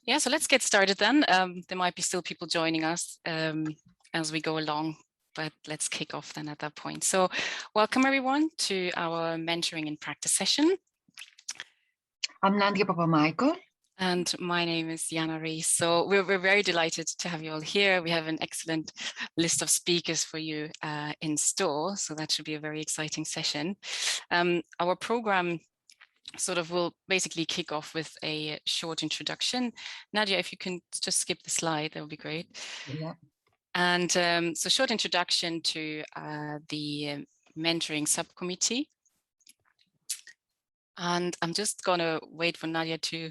Yeah, so let's get started then. There might be still people joining us as we go along, but let's kick off then at that point. So welcome everyone to our mentoring in practice session. I'm Nadia Papa-Michael. And my name is Jana Rees. So we're very delighted to have you all here. We have an excellent list of speakers for you in store. So that should be a very exciting session. Our program sort of will basically kick off with a short introduction. Nadia, if you can just skip the slide, that would be great. Yeah. And so short introduction to the mentoring subcommittee. And I'm just going to wait for Nadia to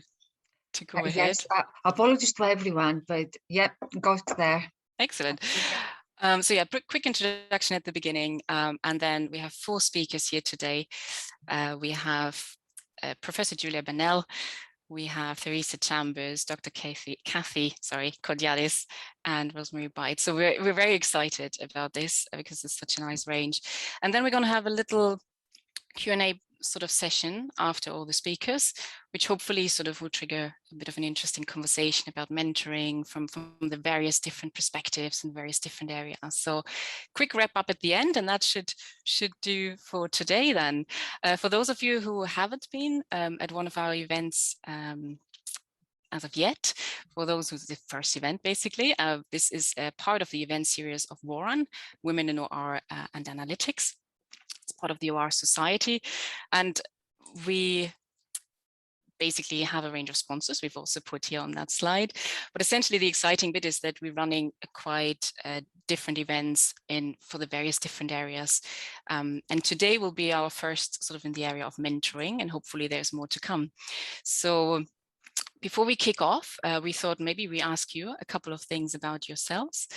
go ahead. Yes, apologies to everyone, but yeah, go there. Excellent. So yeah, quick introduction at the beginning, and then we have 4 speakers here today. We have Professor Julia Bennell, we have Teresa Chambers, Dr. Kathy Kodialis, and Rosemary Byte. So we're very excited about this because it's such a nice range. And then we're going to have a little Q&A sort of session after all the speakers, which hopefully sort of will trigger a bit of an interesting conversation about mentoring from the various different perspectives and various different areas. So quick wrap up at the end, and that should do for today then. For those of you who haven't been at one of our events as of yet, for those who's the first event, basically, this is a part of the event series of WORAN, Women in OR and Analytics. It's part of the OR Society, and we basically have a range of sponsors we've also put here on that slide. But essentially the exciting bit is that we're running quite different events for the various different areas. And today will be our first sort of in the area of mentoring, and hopefully there's more to come. So before we kick off, we thought maybe we ask you a couple of things about yourselves,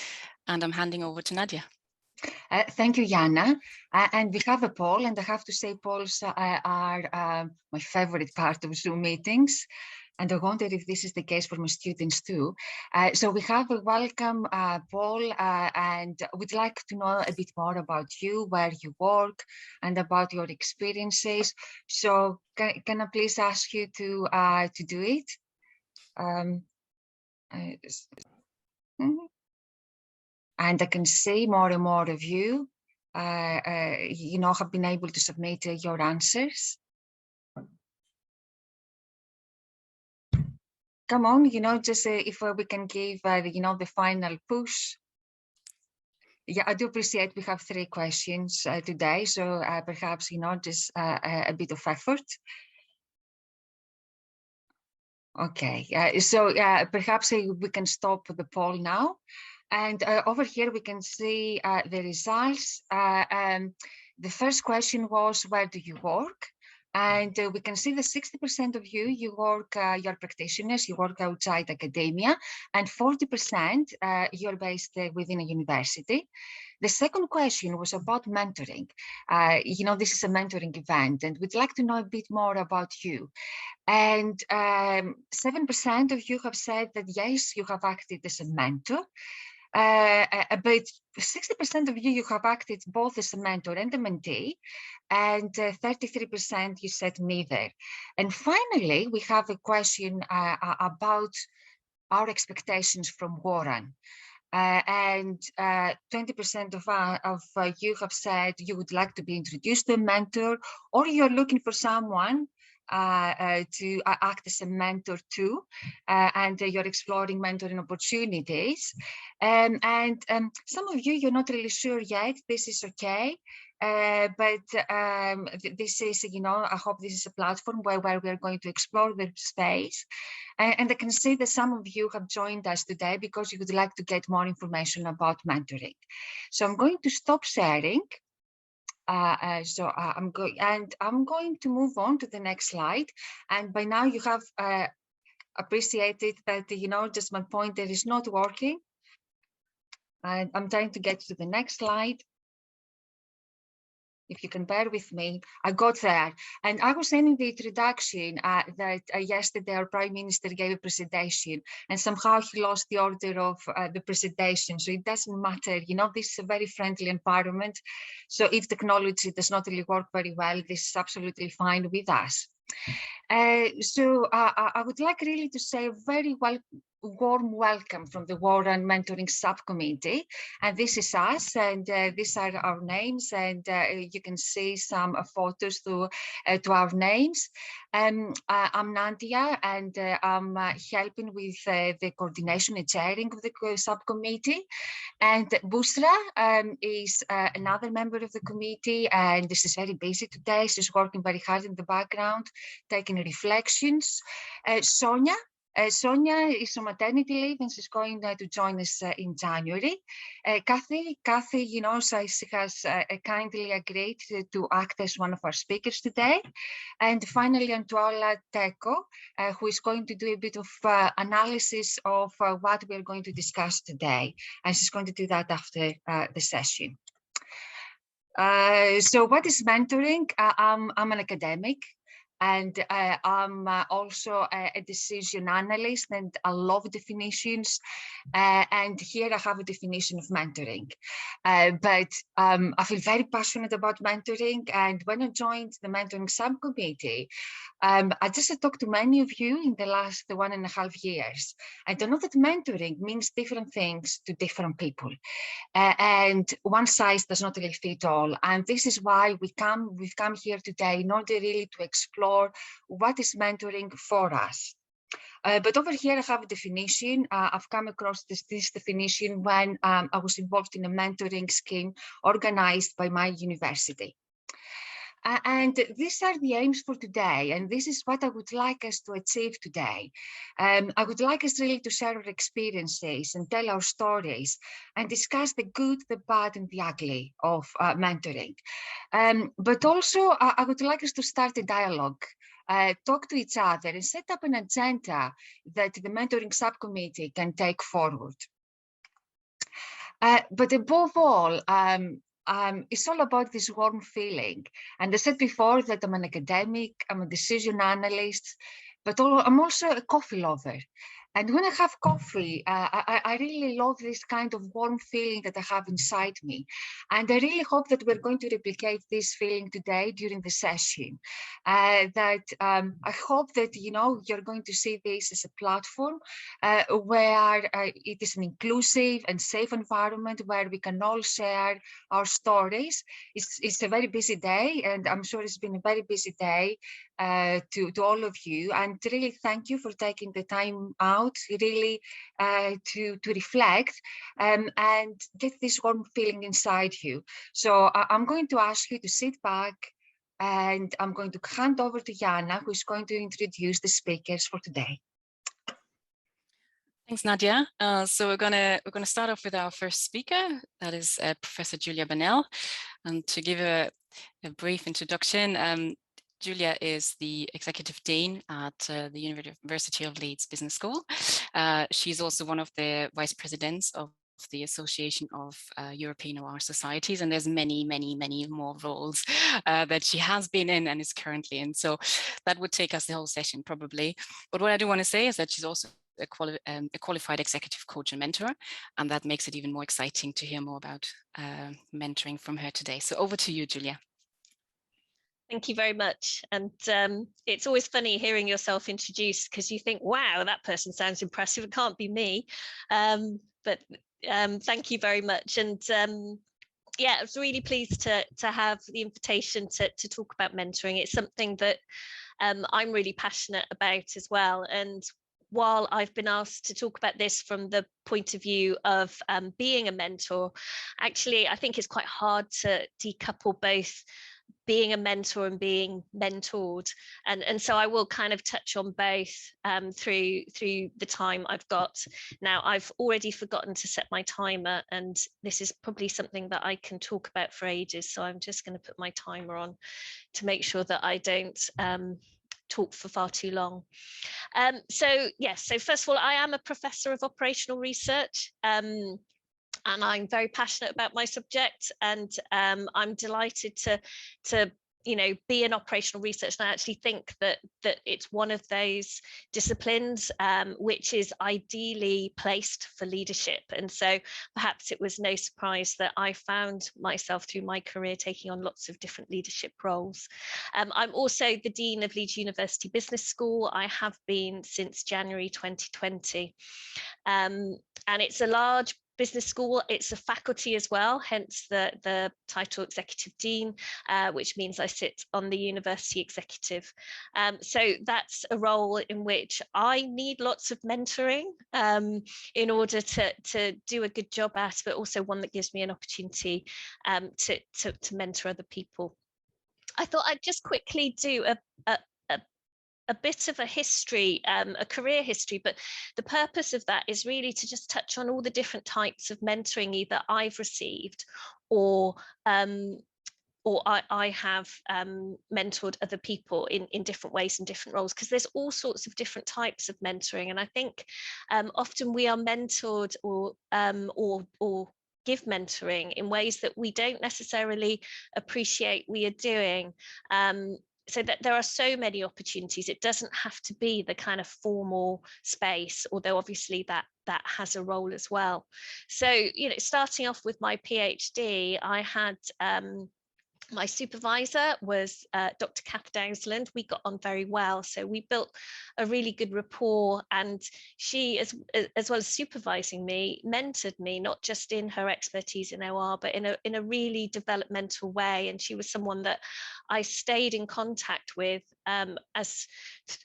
and I'm handing over to Nadia. Thank you, Jana. And we have a poll, and I have to say polls are my favorite part of Zoom meetings. And I wonder if this is the case for my students too. So we have a welcome poll, and we'd like to know a bit more about you, where you work, and about your experiences. So can I please ask you to do it? And I can see more and more of you, have been able to submit your answers. Come on, just if we can give, the final push. Yeah, I do appreciate we have 3 questions today, so perhaps, just a bit of effort. Okay, so perhaps we can stop the poll now. And over here, we can see the results. The first question was, where do you work? And we can see that 60% of you work, you're practitioners, you work outside academia, and 40% you're based within a university. The second question was about mentoring. This is a mentoring event, and we'd like to know a bit more about you. And 7% of you have said that, yes, you have acted as a mentor. About 60% of you have acted both as a mentor and a mentee, and 33% you said neither. And finally, we have a question about our expectations from WORAN. And 20% of you have said you would like to be introduced to a mentor, or you're looking for someone to act as a mentor too, and you're exploring mentoring opportunities. And some of you, you're not really sure yet. This is okay. But this is, I hope this is a platform where we're going to explore the space. And I can see that some of you have joined us today because you would like to get more information about mentoring. So I'm going to stop sharing. I'm going to move on to the next slide. And by now you have appreciated that, just my pointer is not working. And I'm trying to get to the next slide. if you can bear with me, I got there. And I was saying in the introduction that yesterday our Prime Minister gave a presentation, and somehow he lost the order of the presentation. So it doesn't matter, you know, this is a very friendly environment. So if technology does not really work very well, this is absolutely fine with us. I would like really to say a very warm welcome from the WORAN Mentoring Subcommittee. And this is us, and these are our names, and you can see some photos to our names. I'm Nadia, and I'm helping with the coordination and chairing of the subcommittee. And Busra is another member of the committee, and this is very busy today. She's working very hard in the background, taking reflections. Sonia is on maternity leave, and she's going to join us in January. Kathy, you know, she has kindly agreed to act as one of our speakers today. And finally, Antuola Teko, who is going to do a bit of analysis of what we're going to discuss today. And she's going to do that after the session. So what is mentoring? I'm an academic. And I'm also a decision analyst, and I love definitions. And here I have a definition of mentoring. But I feel very passionate about mentoring. And when I joined the mentoring subcommittee, I just talked to many of you in the last 1.5 years. I don't know that mentoring means different things to different people. And one size does not really fit all. And this is why we've come here today in order really to explore what is mentoring for us. But over here I have a definition. I've come across this definition when I was involved in a mentoring scheme organized by my university. And these are the aims for today, and this is what I would like us to achieve today. I would like us really to share our experiences and tell our stories and discuss the good, the bad, and the ugly of mentoring. But also, I would like us to start a dialogue, talk to each other, and set up an agenda that the mentoring subcommittee can take forward. But above all, it's all about this warm feeling. And I said before that I'm an academic, I'm a decision analyst, but I'm also a coffee lover. And when I have coffee, I really love this kind of warm feeling that I have inside me. And I really hope that we're going to replicate this feeling today during the session. I hope that, you know, you're going to see this as a platform where it is an inclusive and safe environment where we can all share our stories. It's a very busy day, and I'm sure it's been a very busy day to all of you, and really thank you for taking the time out really to reflect and get this warm feeling inside you. So I'm going to ask you to sit back, and I'm going to hand over to Jana, who is going to introduce the speakers for today. Thanks, Nadia. So we're gonna start off with our first speaker, that is Professor Julia Bennell. And to give a brief introduction, Julia is the Executive Dean at the University of Leeds Business School. She's also one of the Vice Presidents of the Association of European OR Societies, and there's many more roles that she has been in and is currently in. So that would take us the whole session probably. But what I do want to say is that she's also a qualified executive coach and mentor, and that makes it even more exciting to hear more about mentoring from her today. So over to you, Julia. Thank you very much. And it's always funny hearing yourself introduced, because you think, wow, that person sounds impressive. It can't be me. But thank you very much. And yeah, I was really pleased to have the invitation to talk about mentoring. It's something that I'm really passionate about as well. And while I've been asked to talk about this from the point of view of being a mentor, actually, I think it's quite hard to decouple both being a mentor and being mentored, and so I will kind of touch on both through the time I've got. Now, I've already forgotten to set my timer, and this is probably something that I can talk about for ages, so I'm just going to put my timer on to make sure that I don't talk for far too long. So yes, so first of all, I am a professor of operational research. and I'm very passionate about my subject, and I'm delighted to be in operational research. And I actually think that it's one of those disciplines which is ideally placed for leadership. And so perhaps it was no surprise that I found myself through my career taking on lots of different leadership roles. I'm also the Dean of Leeds University Business School. I have been since January 2020. And it's a large business school. It's a faculty as well, hence the title Executive Dean, which means I sit on the university executive. So that's a role in which I need lots of mentoring in order to do a good job at, but also one that gives me an opportunity to mentor other people. I thought I'd just quickly do a bit of a history, a career history, but the purpose of that is really to just touch on all the different types of mentoring either I've received or I have mentored other people in different ways and different roles, because there's all sorts of different types of mentoring. And I think often we are mentored or give mentoring in ways that we don't necessarily appreciate we are doing. So that there are so many opportunities. It doesn't have to be the kind of formal space, although obviously that has a role as well. So, starting off with my PhD, I had my supervisor was Dr. Kath Dowsland. We got on very well, so we built a really good rapport, and she, as well as supervising me, mentored me, not just in her expertise in OR, but in a really developmental way. And she was someone that I stayed in contact with as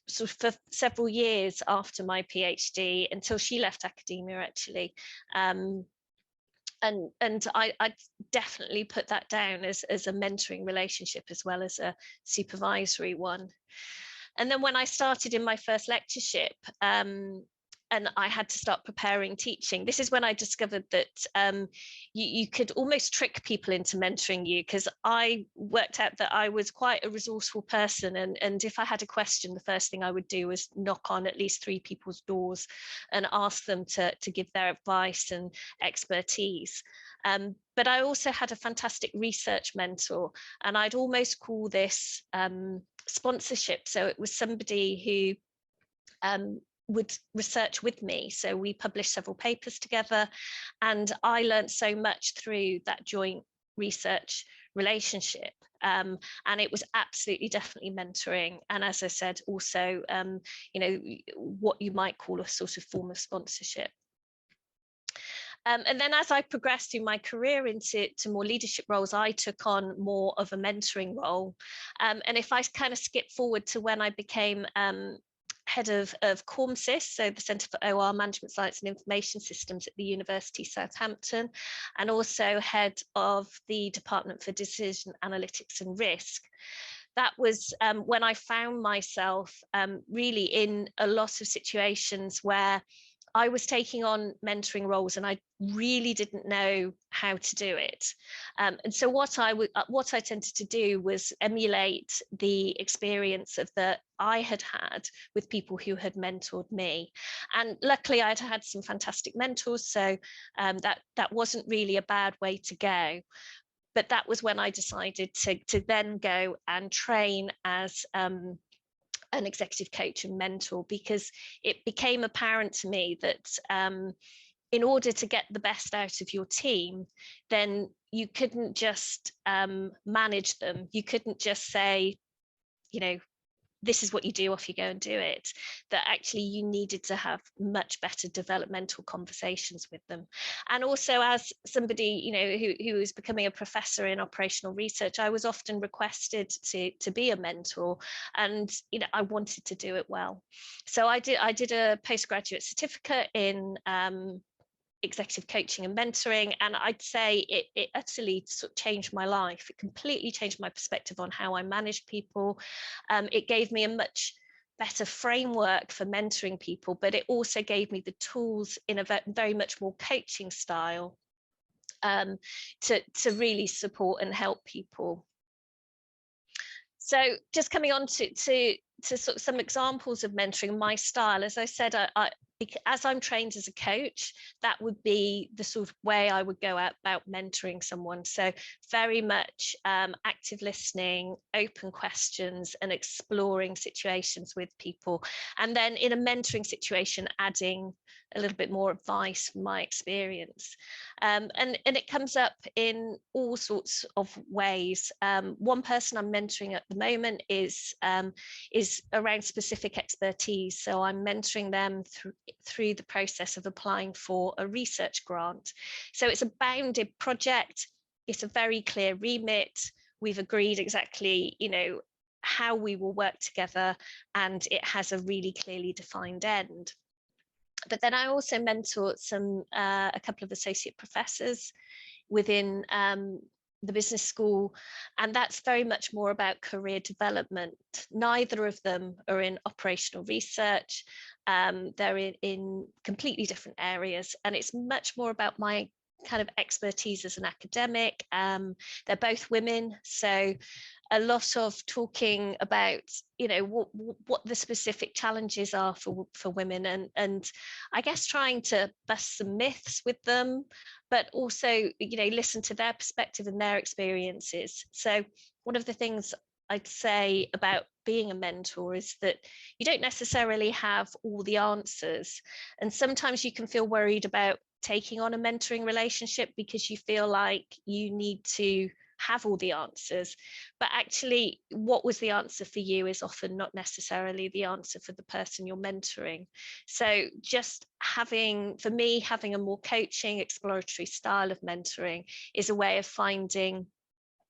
sort of for several years after my PhD, until she left academia, actually. And I definitely put that down as a mentoring relationship as well as a supervisory one. And then when I started in my first lectureship, and I had to start preparing teaching, this is when I discovered that you could almost trick people into mentoring you, because I worked out that I was quite a resourceful person, and if I had a question, the first thing I would do was knock on at least 3 people's doors and ask them to give their advice and expertise. But I also had a fantastic research mentor, and I'd almost call this sponsorship. So it was somebody who would research with me. So we published several papers together, and I learned so much through that joint research relationship. And it was absolutely definitely mentoring. And as I said, also, what you might call a sort of form of sponsorship. And then as I progressed through my career into more leadership roles, I took on more of a mentoring role. And if I kind of skip forward to when I became head of CORMSIS, so the Centre for OR Management Science and Information Systems at the University of Southampton, and also head of the Department for Decision Analytics and Risk. That was when I found myself really in a lot of situations where I was taking on mentoring roles and I really didn't know how to do it. And so what I tended to do was emulate the experience that I had with people who had mentored me. And luckily I'd had some fantastic mentors, so that wasn't really a bad way to go. But that was when I decided to then go and train as an executive coach and mentor, because it became apparent to me that in order to get the best out of your team, then you couldn't just manage them. You couldn't just say, this is what you do, off you go and do it. That actually you needed to have much better developmental conversations with them. And also, as somebody who was becoming a professor in operational research, I was often requested to be a mentor, and I wanted to do it well. So I did a postgraduate certificate in executive coaching and mentoring, and I'd say it utterly sort of changed my life. It completely changed my perspective on how I managed people. It gave me a much better framework for mentoring people, but it also gave me the tools in a very much more coaching style to really support and help people. So just coming on to sort of some examples of mentoring, my style, as I said, as I'm trained as a coach, that would be the sort of way I would go out about mentoring someone. So very much active listening, open questions, and exploring situations with people. And then in a mentoring situation, adding a little bit more advice from my experience. And it comes up in all sorts of ways. One person I'm mentoring at the moment is around specific expertise. So I'm mentoring them through the process of applying for a research grant. So it's a bounded project. It's a very clear remit. We've agreed exactly, how we will work together, and it has a really clearly defined end. But then I also mentor a couple of associate professors within the business school, and that's very much more about career development. Neither of them are in operational research. They're in completely different areas, and it's much more about my kind of expertise as an academic. They're both women, so a lot of talking about what the specific challenges are for women, and I guess trying to bust some myths with them, but also listen to their perspective and their experiences. So one of the things I'd say about being a mentor is that you don't necessarily have all the answers, and sometimes you can feel worried about taking on a mentoring relationship because you feel like you need to have all the answers, but actually what was the answer for you is often not necessarily the answer for the person you're mentoring. So just for me having a more coaching, exploratory style of mentoring is a way of finding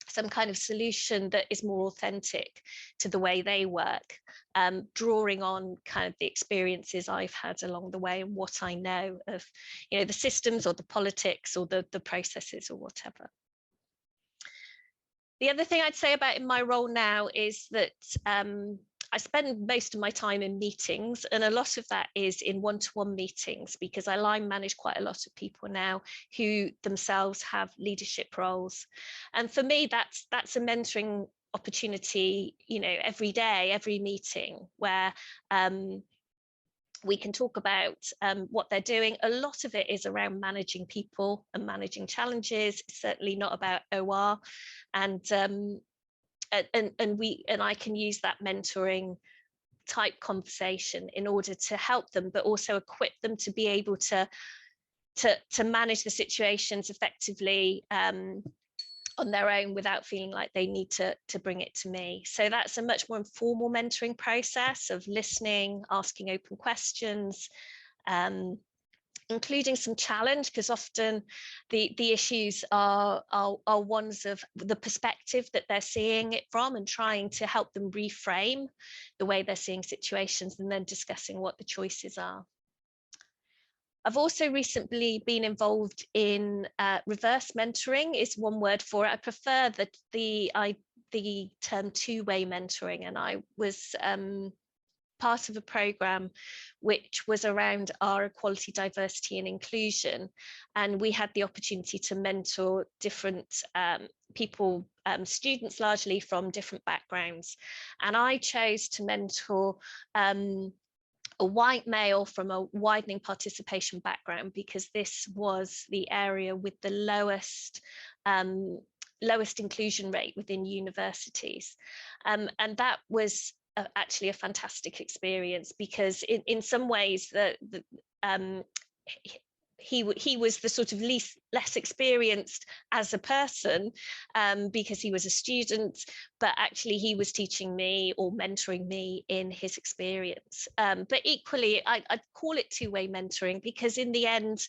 some kind of solution that is more authentic to the way they work, drawing on kind of the experiences I've had along the way and what I know of the systems or the politics or the processes or whatever. The other thing I'd say about in my role now is that I spend most of my time in meetings, and a lot of that is in one-to-one meetings because I line manage quite a lot of people now who themselves have leadership roles. And for me, that's a mentoring opportunity, every day, every meeting, where we can talk about what they're doing. A lot of it is around managing people and managing challenges. It's certainly not about OR, and I can use that mentoring type conversation in order to help them, but also equip them to be able to manage the situations effectively on their own without feeling like they need to bring it to me. So that's a much more informal mentoring process of listening, asking open questions, including some challenge, because often the issues are ones of the perspective that they're seeing it from, and trying to help them reframe the way they're seeing situations and then discussing what the choices are. I've also recently been involved in reverse mentoring, is one word for it. I prefer the term two-way mentoring, and I was part of a program which was around our equality, diversity and inclusion, and we had the opportunity to mentor different people, students largely from different backgrounds, and I chose to mentor a white male from a widening participation background because this was the area with the lowest inclusion rate within universities, and that was actually a fantastic experience because in some ways he was the sort of less experienced as a person because he was a student, but actually he was teaching me or mentoring me in his experience. But equally, I'd call it two-way mentoring because in the end,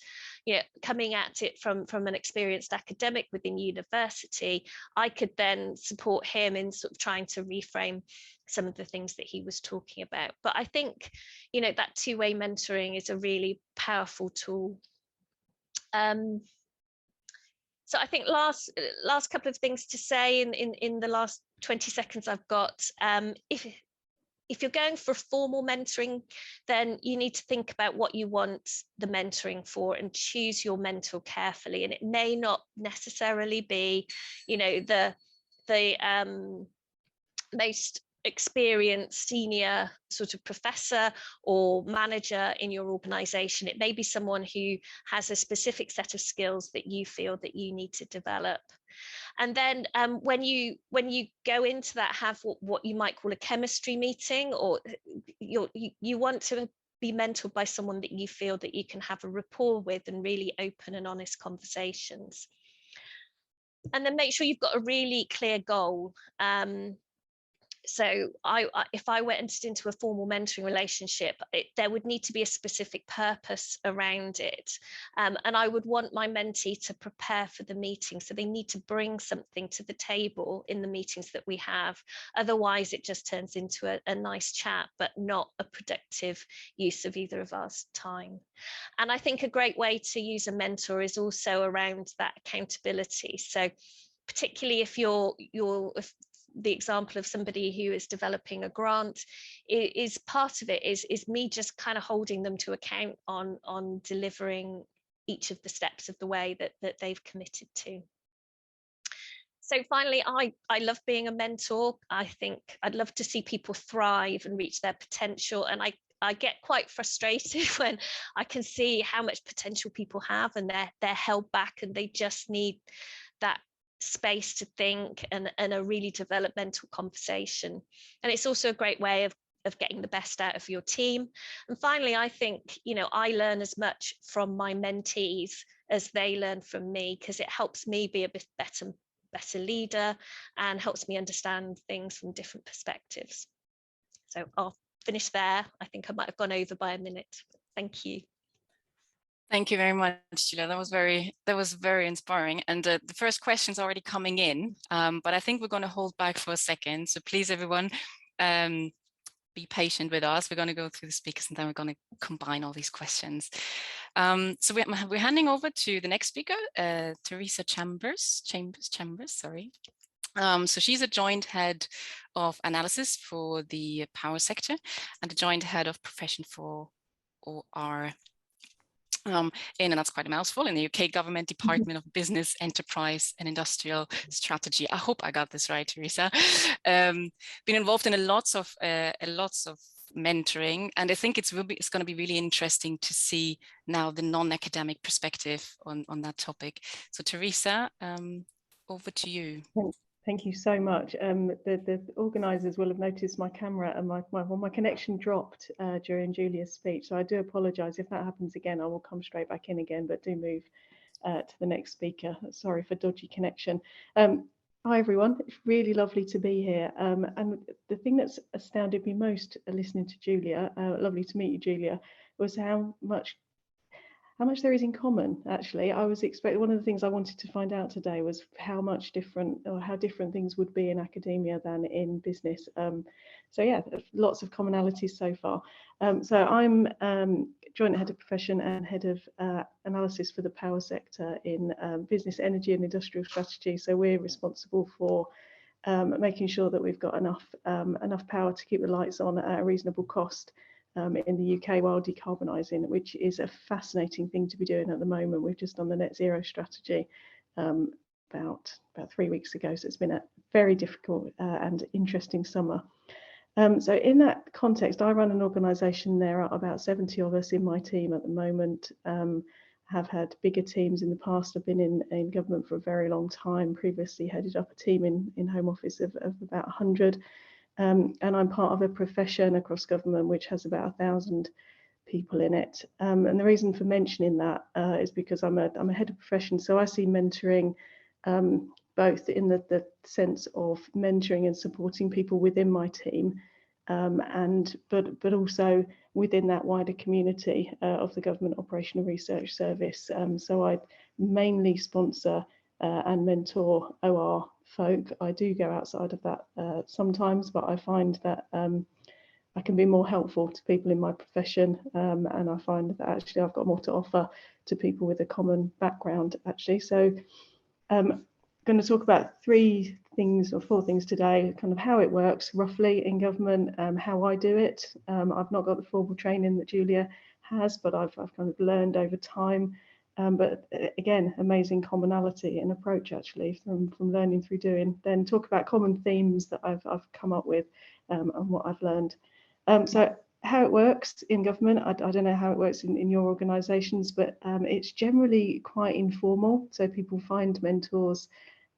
coming at it from an experienced academic within university, I could then support him in sort of trying to reframe some of the things that he was talking about. But I think, that two-way mentoring is a really powerful tool. So I think last couple of things to say in the last 20 seconds I've got. If you're going for formal mentoring, then you need to think about what you want the mentoring for and choose your mentor carefully. And it may not necessarily be, the most experienced senior sort of professor or manager in your organization. It may be someone who has a specific set of skills that you feel that you need to develop. And then when you go into that, have what you might call a chemistry meeting, or you want to be mentored by someone that you feel that you can have a rapport with and really open and honest conversations. And then make sure you've got a really clear goal. So if I went into a formal mentoring relationship, there would need to be a specific purpose around it. And I would want my mentee to prepare for the meeting. So they need to bring something to the table in the meetings that we have. Otherwise, it just turns into a nice chat, but not a productive use of either of us time. And I think a great way to use a mentor is also around that accountability. So particularly if if the example of somebody who is developing a grant, is part of it is me just kind of holding them to account on delivering each of the steps of the way that they've committed to. So finally, I love being a mentor. I think I'd love to see people thrive and reach their potential. And I get quite frustrated when I can see how much potential people have and they're held back and they just need that space to think and a really developmental conversation. And it's also a great way of getting the best out of your team. And finally, I think, I learn as much from my mentees as they learn from me, because it helps me be a bit better leader and helps me understand things from different perspectives. So I'll finish there. I think I might have gone over by a minute. Thank you. Thank you very much, Julia. That was very inspiring. And the first question's already coming in, but I think we're going to hold back for a second. So please, everyone, be patient with us. We're going to go through the speakers and then we're going to combine all these questions. So we're handing over to the next speaker, Teresa Chambers, sorry. So she's a joint head of analysis for the power sector and a joint head of profession for OR. And that's quite a mouthful, in the UK Government Department of Business, Enterprise and Industrial Strategy. I hope I got this right, Teresa. Been involved in lots of mentoring, and I think it's going to be really interesting to see now the non-academic perspective on that topic. So Teresa, over to you. Thank you so much. The organisers will have noticed my camera and my connection dropped during Julia's speech. So I do apologise. If that happens again, I will come straight back in again, but do move to the next speaker. Sorry for dodgy connection. Hi, everyone. It's really lovely to be here. And the thing that's astounded me most listening to Julia, lovely to meet you, Julia, was how much there is in common. Actually, I was expecting, one of the things I wanted to find out today was how different things would be in academia than in business. So yeah, lots of commonalities so far. So I'm joint head of profession and head of analysis for the power sector in business, energy and industrial strategy. So we're responsible for making sure that we've got enough power to keep the lights on at a reasonable cost in the UK while decarbonising, which is a fascinating thing to be doing at the moment. We've just done the net zero strategy about 3 weeks ago, so it's been a very difficult and interesting summer. So in that context, I run an organisation. There are about 70 of us in my team at the moment. Have had bigger teams in the past. I've been in government for a very long time, previously headed up a team in Home Office of about 100. And I'm part of a profession across government which has about 1,000 people in it. And the reason for mentioning that is because I'm a head of profession, so I see mentoring both in the sense of mentoring and supporting people within my team, but also within that wider community of the Government Operational Research Service. So I mainly sponsor and mentor OR folk. I do go outside of that sometimes, but I find that I can be more helpful to people in my profession, and I find that actually I've got more to offer to people with a common background actually. So I'm going to talk about 3 things or 4 things today, kind of how it works roughly in government, how I do it. I've not got the formal training that Julia has, but I've kind of learned over time But again, amazing commonality in approach actually from learning through doing. Then talk about common themes that I've come up with and what I've learned. So how it works in government, I don't know how it works in your organisations, but it's generally quite informal. So people find mentors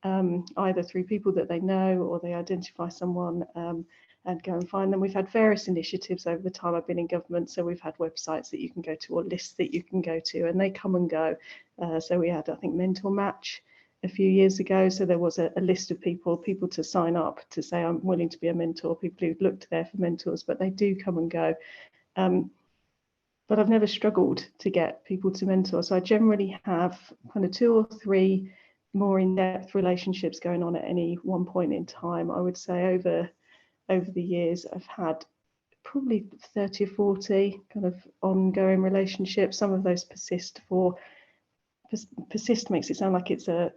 either through people that they know, or they identify someone and go and find them. We've had various initiatives over the time I've been in government. So we've had websites that you can go to, or lists that you can go to, and they come and go. So we had, I think, Mentor Match a few years ago. So there was a list of people to sign up to say, I'm willing to be a mentor, people who've looked there for mentors, but they do come and go. But I've never struggled to get people to mentor. So I generally have kind of 2 or 3 more in-depth relationships going on at any one point in time. I would say over the years, I've had probably 30 or 40 kind of ongoing relationships. Some of those persist makes it sound like it's a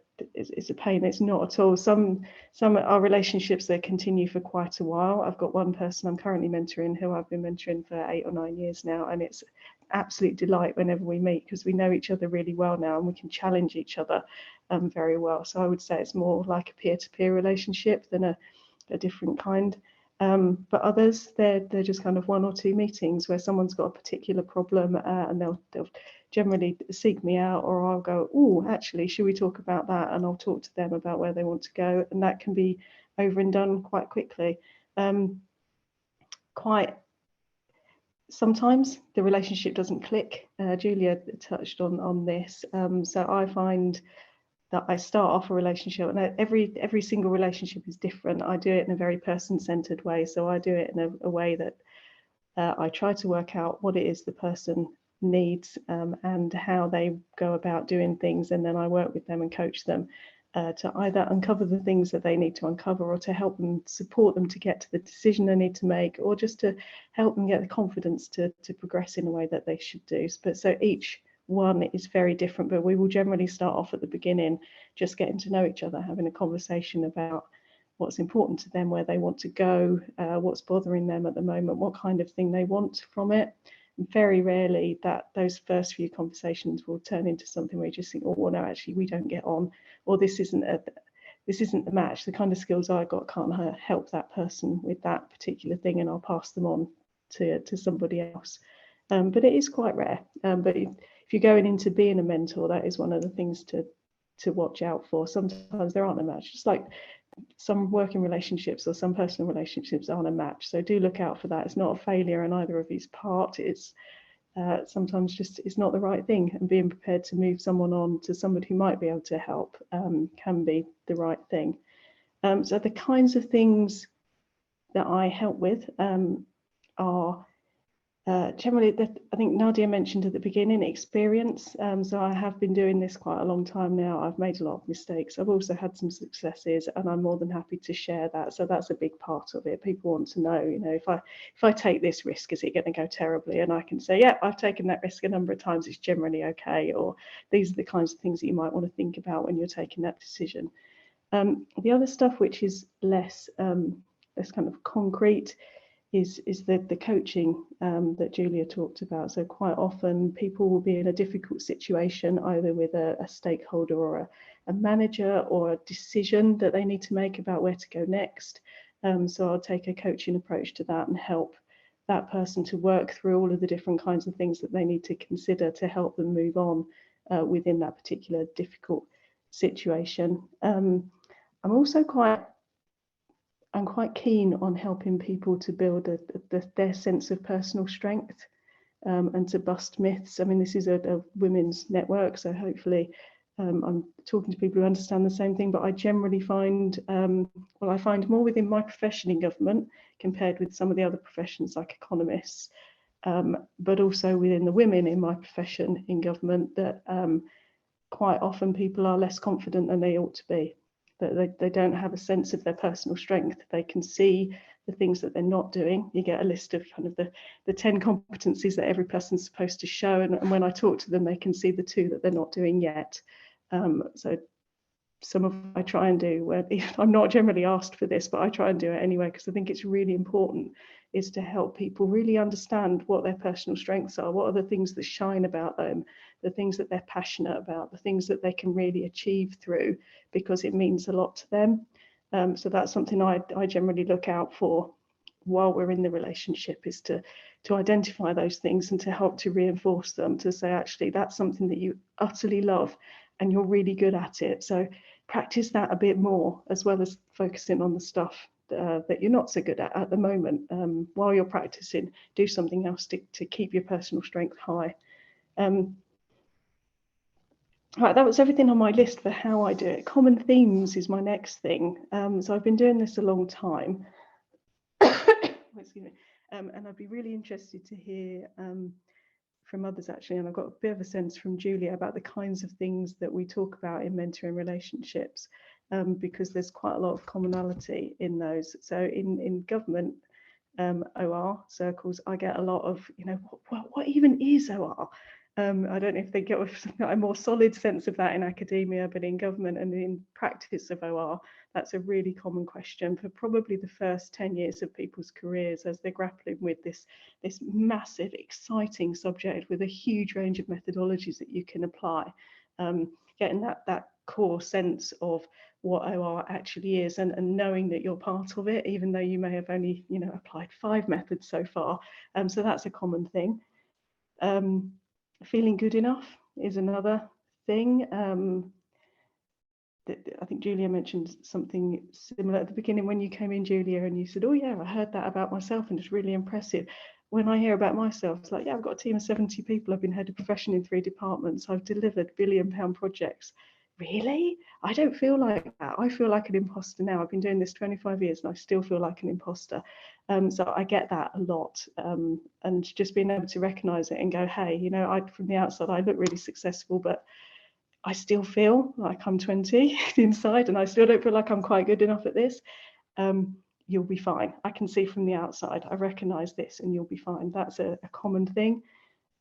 pain. It's not at all. Some are relationships that continue for quite a while. I've got one person I'm currently mentoring who I've been mentoring for 8 or 9 years now, and it's absolute delight whenever we meet because we know each other really well now and we can challenge each other very well. So I would say it's more like a peer-to-peer relationship than a different kind. But others, they're just kind of 1 or 2 meetings where someone's got a particular problem and they'll generally seek me out, or I'll go, oh, actually, should we talk about that? And I'll talk to them about where they want to go, and that can be over and done quite quickly. Quite sometimes the relationship doesn't click. Julia touched on this. So I find that I start off a relationship, and every single relationship is different. I do it in a very person-centered way. So I do it in a way that I try to work out what it is the person needs and how they go about doing things, and then I work with them and coach them to either uncover the things that they need to uncover, or to help them, support them to get to the decision they need to make, or just to help them get the confidence to progress in a way that they should do. But so each one is very different, but we will generally start off at the beginning just getting to know each other, having a conversation about what's important to them, where they want to go, what's bothering them at the moment, what kind of thing they want from it. And very rarely that those first few conversations will turn into something where you just think, oh, well, no, actually we don't get on, or this isn't the match. The kind of skills I got can't help that person with that particular thing, and I'll pass them on to somebody else. But it is quite rare. But if you're going into being a mentor, that is one of the things to watch out for. Sometimes there aren't a match, just like some working relationships or some personal relationships aren't a match. So do look out for that. It's not a failure on either of these part. It's sometimes just it's not the right thing, and being prepared to move someone on to somebody who might be able to help can be the right thing. So the kinds of things that I help with are generally, I think Nadia mentioned at the beginning, experience. So I have been doing this quite a long time now. I've made a lot of mistakes. I've also had some successes, and I'm more than happy to share that. So that's a big part of it. People want to know, you know, if I take this risk, is it going to go terribly? And I can say, yeah, I've taken that risk a number of times. It's generally okay. Or these are the kinds of things that you might want to think about when you're taking that decision. The other stuff, which is less kind of concrete, is the coaching that Julia talked about. So quite often people will be in a difficult situation, either with a stakeholder or a manager, or a decision that they need to make about where to go next. So I'll take a coaching approach to that and help that person to work through all of the different kinds of things that they need to consider to help them move on within that particular difficult situation. I'm quite keen on helping people to build their sense of personal strength and to bust myths. I mean, this is a women's network, so hopefully I'm talking to people who understand the same thing, but I generally find, I find more within my profession in government compared with some of the other professions like economists, but also within the women in my profession in government, that quite often people are less confident than they ought to be. That they don't have a sense of their personal strength. They can see the things that they're not doing. You get a list of kind of the 10 competencies that every person's supposed to show, and when I talk to them, they can see the 2 that they're not doing yet. So some of what I try and do, where I'm not generally asked for this, but I try and do it anyway, because I think it's really important, is to help people really understand what their personal strengths are, what are the things that shine about them, the things that they're passionate about, the things that they can really achieve through, because it means a lot to them. So that's something I generally look out for while we're in the relationship, is to identify those things and to help to reinforce them, to say, actually, that's something that you utterly love and you're really good at it. So practice that a bit more, as well as focusing on the stuff that you're not so good at the moment. While you're practicing, do something else to keep your personal strength high. Right, that was everything on my list for how I do it. Common themes is my next thing. So I've been doing this a long time. Excuse me. And I'd be really interested to hear from others, actually, and I've got a bit of a sense from Julia about the kinds of things that we talk about in mentoring relationships, because there's quite a lot of commonality in those. So in government OR circles, I get a lot of, what even is OR? I don't know if they get a more solid sense of that in academia, but in government and in practice of OR, that's a really common question for probably the first 10 years of people's careers, as they're grappling with this massive, exciting subject with a huge range of methodologies that you can apply. Getting that core sense of what OR actually is, and knowing that you're part of it, even though you may have only applied 5 methods so far. So that's a common thing. Feeling good enough is another thing. I think Julia mentioned something similar at the beginning when you came in, Julia, and you said, oh yeah, I heard that about myself and it's really impressive. When I hear about myself, it's like, yeah, I've got a team of 70 people. I've been head of profession in 3 departments. I've delivered £1 billion projects. Really? I don't feel like that. I feel like an imposter now. I've been doing this 25 years and I still feel like an imposter. So I get that a lot. And just being able to recognize it and go, hey, from the outside, I look really successful, but I still feel like I'm 20 inside and I still don't feel like I'm quite good enough at this. You'll be fine. I can see from the outside, I recognize this and you'll be fine. That's a common thing.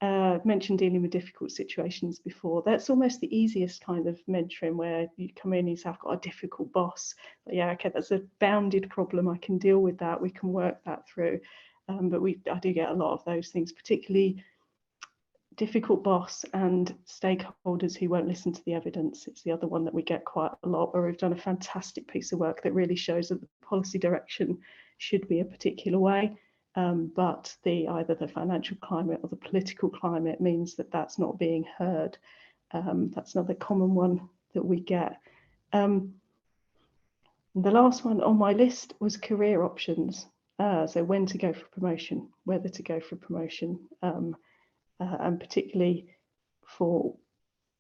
I've mentioned dealing with difficult situations before. That's almost the easiest kind of mentoring, where you come in and you say, I've got a difficult boss. But yeah, okay, that's a bounded problem. I can deal with that. We can work that through. But I do get a lot of those things, particularly difficult boss and stakeholders who won't listen to the evidence. It's the other one that we get quite a lot, where we've done a fantastic piece of work that really shows that the policy direction should be a particular way. But either the financial climate or the political climate means that that's not being heard. That's another common one that we get. The last one on my list was career options. So when to go for promotion, whether to go for promotion, and particularly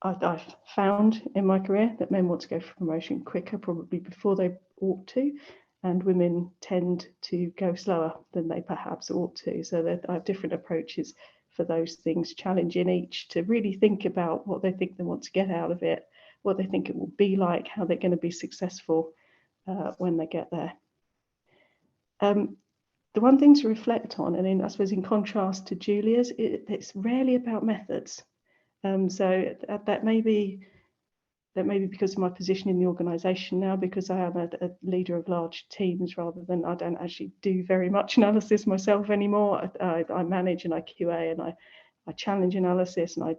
I've found in my career that men want to go for promotion quicker, probably before they ought to, and women tend to go slower than they perhaps ought to. So I have different approaches for those things, challenging each to really think about what they think they want to get out of it, what they think it will be like, how they're going to be successful when they get there. The one thing to reflect on, and I suppose in contrast to Julia's, it's rarely about methods. So that may be because of my position in the organisation now, because I am a leader of large teams rather than, I don't actually do very much analysis myself anymore. I manage and I QA and I challenge analysis and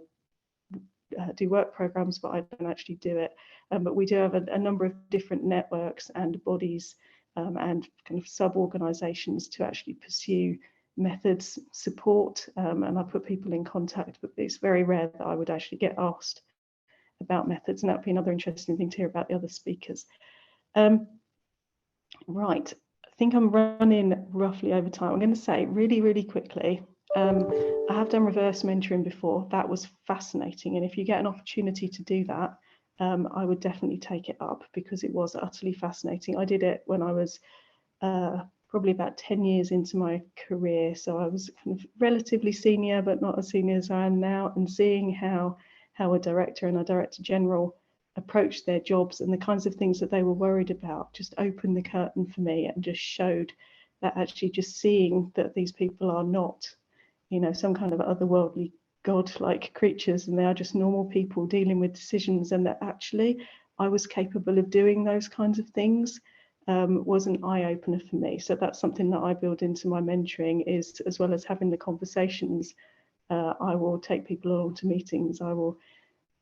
I do work programs, but I don't actually do it. But we do have a number of different networks and bodies and kind of sub-organisations to actually pursue methods support, and I put people in contact, but it's very rare that I would actually get asked about methods, and that would be another interesting thing to hear about the other speakers. Right, I think I'm running roughly over time. I'm going to say really, really quickly, I have done reverse mentoring before. That was fascinating, and if you get an opportunity to do that, I would definitely take it up, because it was utterly fascinating. I did it when I was probably about 10 years into my career, so I was kind of relatively senior, but not as senior as I am now, and seeing how a director and a director general approached their jobs and the kinds of things that they were worried about just opened the curtain for me and just showed that actually just seeing that these people are not, some kind of otherworldly god-like creatures, and they are just normal people dealing with decisions, and that actually I was capable of doing those kinds of things, was an eye-opener for me. So that's something that I build into my mentoring, is as well as having the conversations I will take people along to meetings. I will,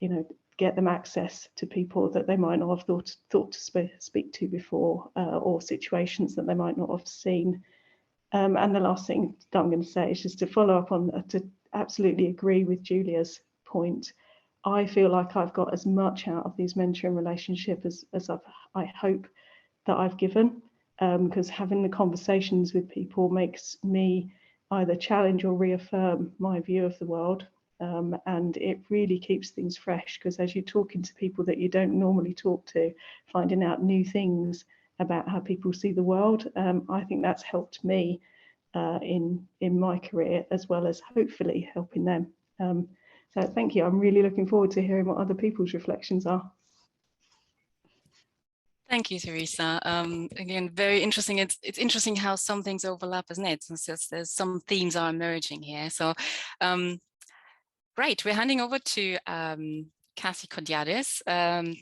you know, get them access to people that they might not have thought to speak to before, or situations that they might not have seen. And the last thing that I'm going to say is just to follow up on, to absolutely agree with Julia's point. I feel like I've got as much out of these mentoring relationship as I hope that I've given, because having the conversations with people makes me either challenge or reaffirm my view of the world. And it really keeps things fresh, because as you're talking to people that you don't normally talk to, finding out new things about how people see the world, I think that's helped me in my career, as well as hopefully helping them. So thank you. I'm really looking forward to hearing what other people's reflections are. Thank you, Teresa. Again, very interesting. It's interesting how some things overlap, isn't it? There's some themes are emerging here. So great, we're handing over to Kathy Kodiadis.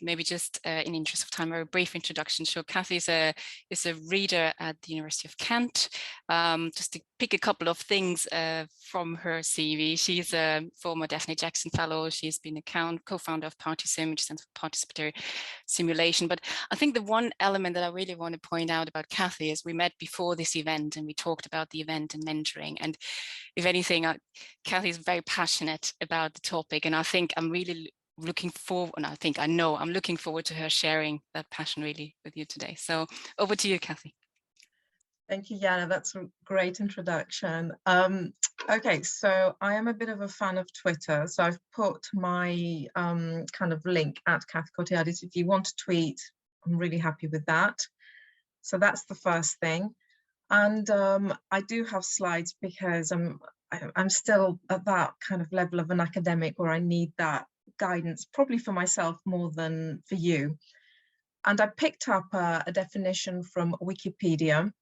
Maybe just in the interest of time, a brief introduction. So Kathy is a reader at the University of Kent. Just to pick a couple of things from her CV. She's a former Daphne Jackson Fellow. She's been a co-founder of PartySim, which stands for Participatory Simulation. But I think the one element that I really want to point out about Kathy is we met before this event and we talked about the event and mentoring. And if anything, Kathy is very passionate about the topic. And I think I'm really looking forward, and I'm looking forward to her sharing that passion really with you today. So over to you, Kathy. Thank you, Jana. That's a great introduction. Okay, so I am a bit of a fan of Twitter. So I've put my kind of link at Kathy Kodiadis. If you want to tweet, I'm really happy with that. So that's the first thing. And I do have slides because I'm still at that kind of level of an academic where I need that guidance, probably for myself more than for you. And I picked up a definition from Wikipedia,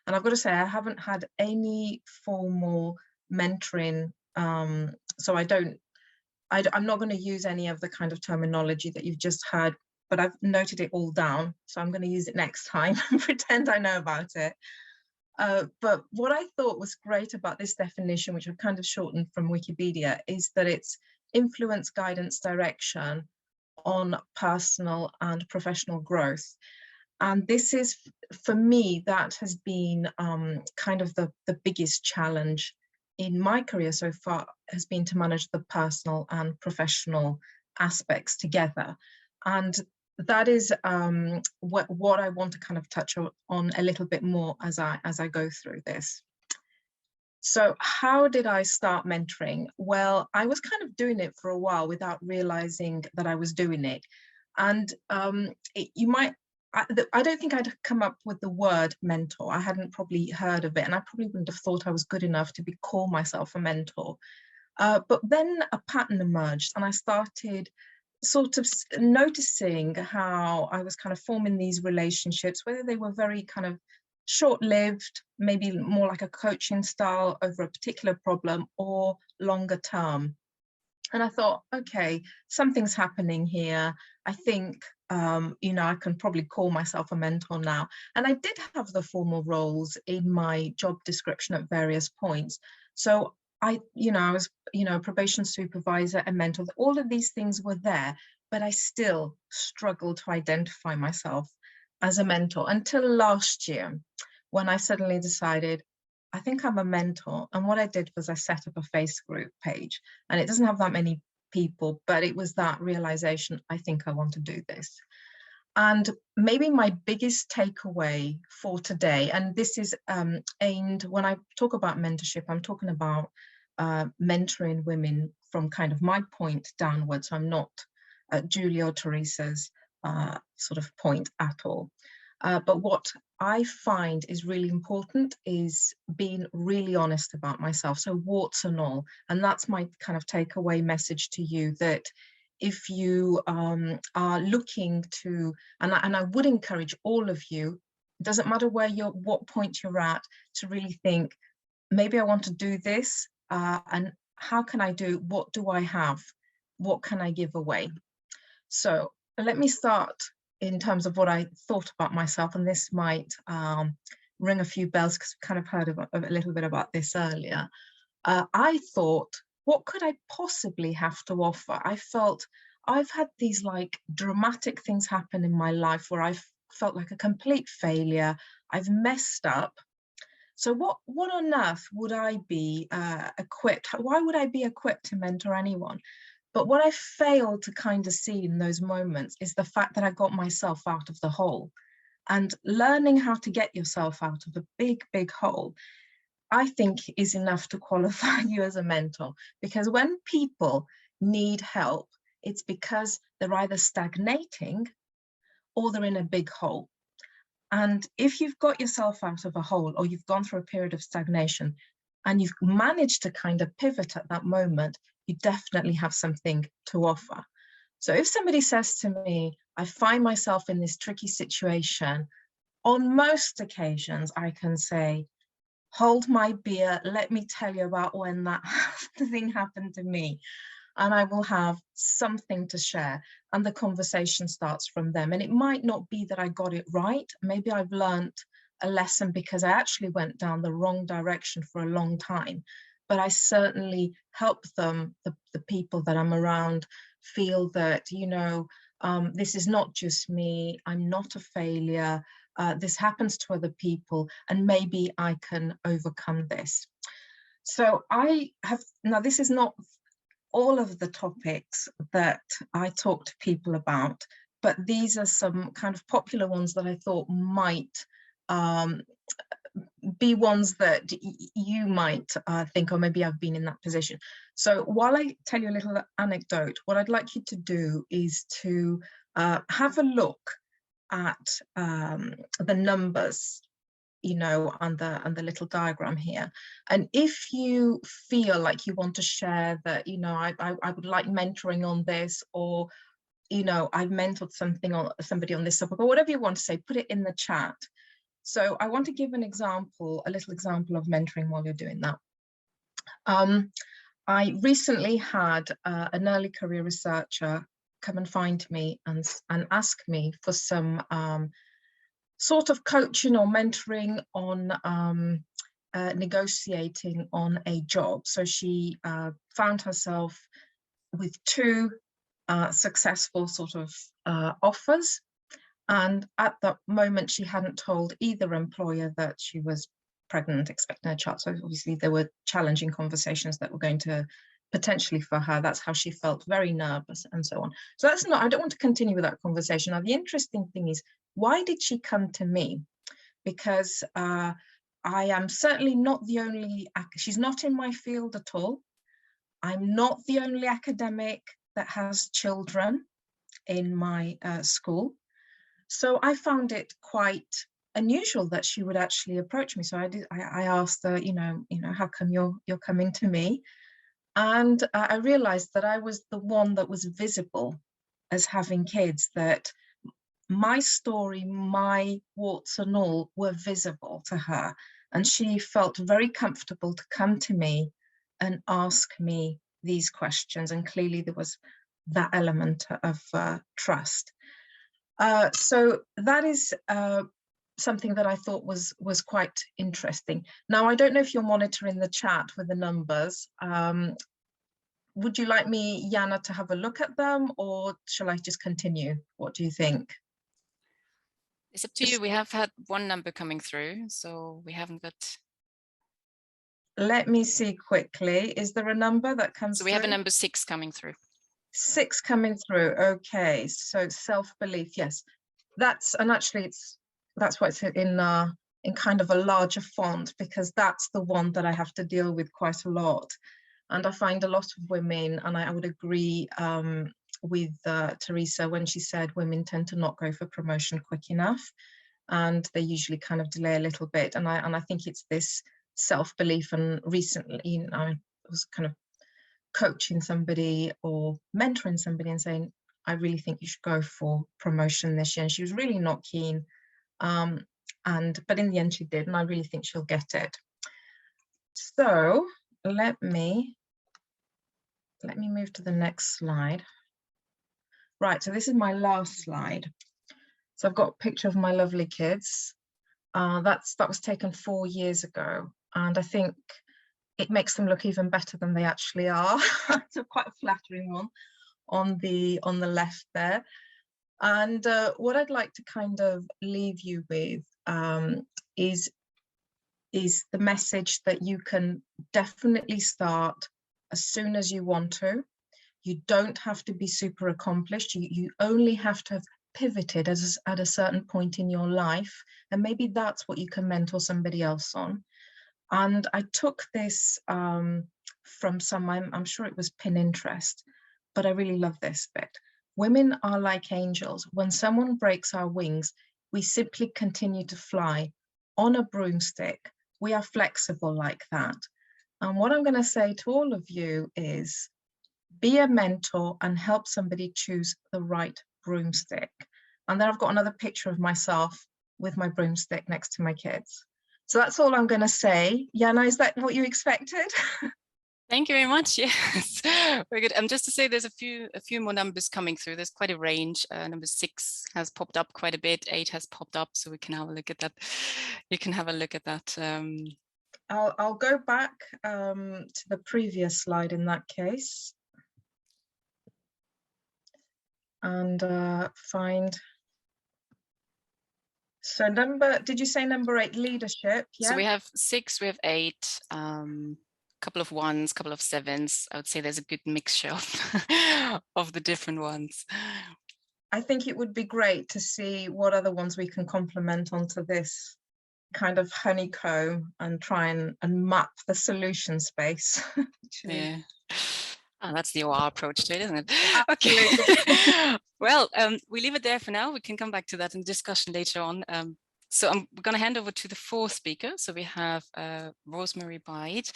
and I've got to say I haven't had any formal mentoring, so I'm not going to use any of the kind of terminology that you've just heard, but I've noted it all down, so I'm going to use it next time and pretend I know about it. But what I thought was great about this definition, which I've kind of shortened from Wikipedia, is that it's influence, guidance, direction on personal and professional growth. And this is, for me, that has been kind of the biggest challenge in my career so far, has been to manage the personal and professional aspects together. And that is what I want to kind of touch on a little bit more as I go through this. So how did I start mentoring? Well, I was kind of doing it for a while without realizing that I was doing it. And I don't think I'd come up with the word mentor. I hadn't probably heard of it, and I probably wouldn't have thought I was good enough to call myself a mentor. But then a pattern emerged, and I started sort of noticing how I was kind of forming these relationships, whether they were very kind of short-lived, maybe more like a coaching style over a particular problem, or longer term. And I thought, okay, something's happening here. I think, you know, I can probably call myself a mentor now. And I did have the formal roles in my job description at various points. So I was, a probation supervisor, a mentor. All of these things were there, but I still struggled to identify myself as a mentor until last year, when I suddenly decided, I think I'm a mentor. And what I did was I set up a Facebook page, and it doesn't have that many people, but it was that realization, I think I want to do this. And maybe my biggest takeaway for today, and this is aimed, when I talk about mentorship, I'm talking about mentoring women from kind of my point downwards. So I'm not Julia or Teresa's sort of point at all. But what I find is really important is being really honest about myself. So warts and all. And that's my kind of takeaway message to you, that if you are looking to, and I would encourage all of you, it doesn't matter what point you're at, to really think, maybe I want to do this, and how can I do, what do I have? What can I give away? So let me start in terms of what I thought about myself, and this might ring a few bells because we kind of heard a little bit about this earlier. I thought what could I possibly have to offer? I felt I've had these like dramatic things happen in my life where I've felt like a complete failure. I've messed up. So what on earth would I be equipped? Why would I be equipped to mentor anyone? But what I failed to kind of see in those moments is the fact that I got myself out of the hole. And learning how to get yourself out of a big, big hole, I think, is enough to qualify you as a mentor. Because when people need help, it's because they're either stagnating or they're in a big hole. And if you've got yourself out of a hole, or you've gone through a period of stagnation and you've managed to kind of pivot at that moment, you definitely have something to offer. So if somebody says to me, I find myself in this tricky situation, on most occasions I can say, hold my beer, let me tell you about when that thing happened to me. And I will have something to share, and the conversation starts from them. And it might not be that I got it right. Maybe I've learned a lesson because I actually went down the wrong direction for a long time. But I certainly help them, the people that I'm around, feel that, you know, this is not just me. I'm not a failure. This happens to other people, and maybe I can overcome this. So I have, now this is not all of the topics that I talk to people about, but these are some kind of popular ones that I thought might be ones that you might think, or maybe I've been in that position. So while I tell you a little anecdote, what I'd like you to do is to have a look at the numbers, you know, on the little diagram here. And if you feel like you want to share that, you know, I would like mentoring on this, or, you know, I've mentored somebody on this topic, or whatever you want to say, put it in the chat. So I want to give an example, a little example of mentoring while you're doing that. I recently had an early career researcher come and find me and ask me for some sort of coaching or mentoring on negotiating on a job. So she found herself with two successful sort of offers. And at that moment, she hadn't told either employer that she was pregnant, expecting a child. So obviously there were challenging conversations that were going to potentially, for her, that's how she felt, very nervous and so on. So that's not, I don't want to continue with that conversation. Now, the interesting thing is, why did she come to me? Because I am certainly not the only, she's not in my field at all. I'm not the only academic that has children in my school. So I found it quite unusual that she would actually approach me. So I asked her, you know, how come you're coming to me? And I realized that I was the one that was visible as having kids, that my story, my warts and all, were visible to her. And she felt very comfortable to come to me and ask me these questions. And clearly there was that element of trust. So that is something that I thought was quite interesting. Now, I don't know if you're monitoring the chat with the numbers. Would you like me, Jana, to have a look at them, or shall I just continue? What do you think? It's up to you. We have had one number coming through, so we haven't got. Let me see quickly. Is there a number that comes through? So we have a number 6 coming through. 6 coming through. Okay, so self-belief, yes. That's, and actually that's why it's in kind of a larger font, because that's the one that I have to deal with quite a lot. And I find a lot of women, and I would agree with Teresa when she said women tend to not go for promotion quick enough, and they usually kind of delay a little bit. And I think it's this self-belief. And recently, you know, I was kind of coaching somebody or mentoring somebody and saying, I really think you should go for promotion this year. And she was really not keen. But in the end she did, and I really think she'll get it. So let me move to the next slide. Right, so this is my last slide. So I've got a picture of my lovely kids. That was taken 4 years ago. And I think it makes them look even better than they actually are. So quite a flattering one on the left there. And what I'd like to kind of leave you with is the message that you can definitely start as soon as you want to. You don't have to be super accomplished. You only have to have pivoted at a certain point in your life, and maybe that's what you can mentor somebody else on. And I took this from I'm sure it was Pinterest, but I really love this bit. Women are like angels. When someone breaks our wings, we simply continue to fly on a broomstick. We are flexible like that. And what I'm going to say to all of you is, be a mentor and help somebody choose the right broomstick. And then I've got another picture of myself with my broomstick next to my kids. So that's all I'm going to say. Jana, is that what you expected? Thank you very much. Yes, very good. Just to say, there's a few more numbers coming through. There's quite a range. Number 6 has popped up quite a bit. 8 has popped up, so we can have a look at that. You can have a look at that. I'll go back to the previous slide in that case, and find. So did you say number 8, leadership? Yeah. So we have 6, we have 8. Couple of 1s, couple of 7s. I would say there's a good mixture of the different ones. I think it would be great to see what other ones we can complement onto this kind of honeycomb and try and map the solution space. Yeah. Oh, that's the OR approach to it, isn't it? Absolutely. Okay. Well, we leave it there for now. We can come back to that in discussion later on. So we're going to hand over to the 4th speaker. So we have Rosemary Byde.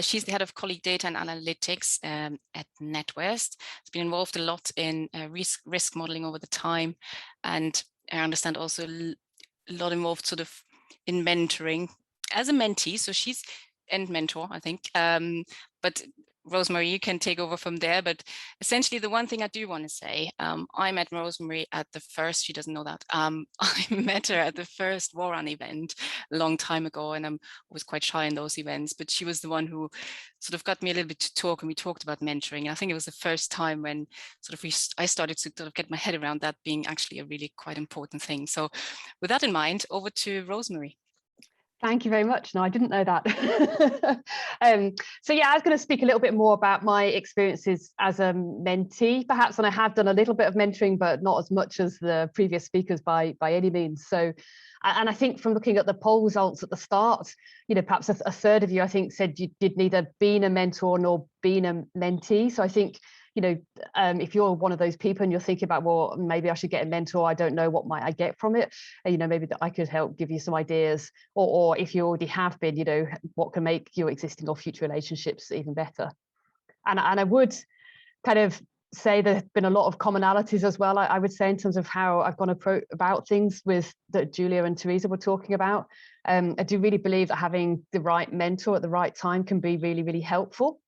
She's the head of colleague data and analytics at NatWest. Has been involved a lot in risk modeling over the time, and I understand also a lot involved sort of in mentoring as a mentee. So she's and mentor, I think. But Rosemary, you can take over from there. But essentially, the one thing I do want to say, I met Rosemary at the first, she doesn't know that, I met her at the first WORAN event a long time ago, and I'm always quite shy in those events, but she was the one who sort of got me a little bit to talk, and we talked about mentoring. And I think it was the first time when sort of I started to sort of get my head around that being actually a really quite important thing. So with that in mind, over to Rosemary. Thank you very much. No, I didn't know that. So yeah, I was going to speak a little bit more about my experiences as a mentee, perhaps, and I have done a little bit of mentoring, but not as much as the previous speakers by any means. So, and I think from looking at the poll results at the start, you know, perhaps a third of you, I think, said you did neither been a mentor nor been a mentee. So I think, you know, if you're one of those people and you're thinking about, well, maybe I should get a mentor, I don't know what might I get from it, you know, maybe that I could help give you some ideas, or if you already have been, you know, what can make your existing or future relationships even better. And I would kind of say there's been a lot of commonalities as well, I would say, in terms of how I've gone about things with that Julia and Teresa were talking about. I do really believe that having the right mentor at the right time can be really, really helpful.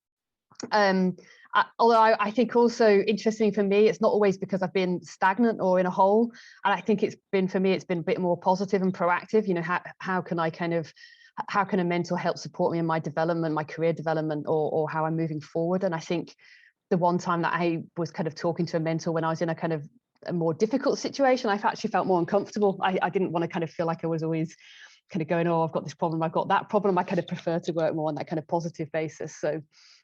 Although I think also interesting for me, it's not always because I've been stagnant or in a hole. And I think it's been a bit more positive and proactive. You know, how can a mentor help support me in my development, my career development, or how I'm moving forward? And I think the one time that I was kind of talking to a mentor when I was in a kind of a more difficult situation, I've actually felt more uncomfortable. I didn't want to kind of feel like I was always kind of going, oh, I've got this problem, I've got that problem. I kind of prefer to work more on that kind of positive basis. So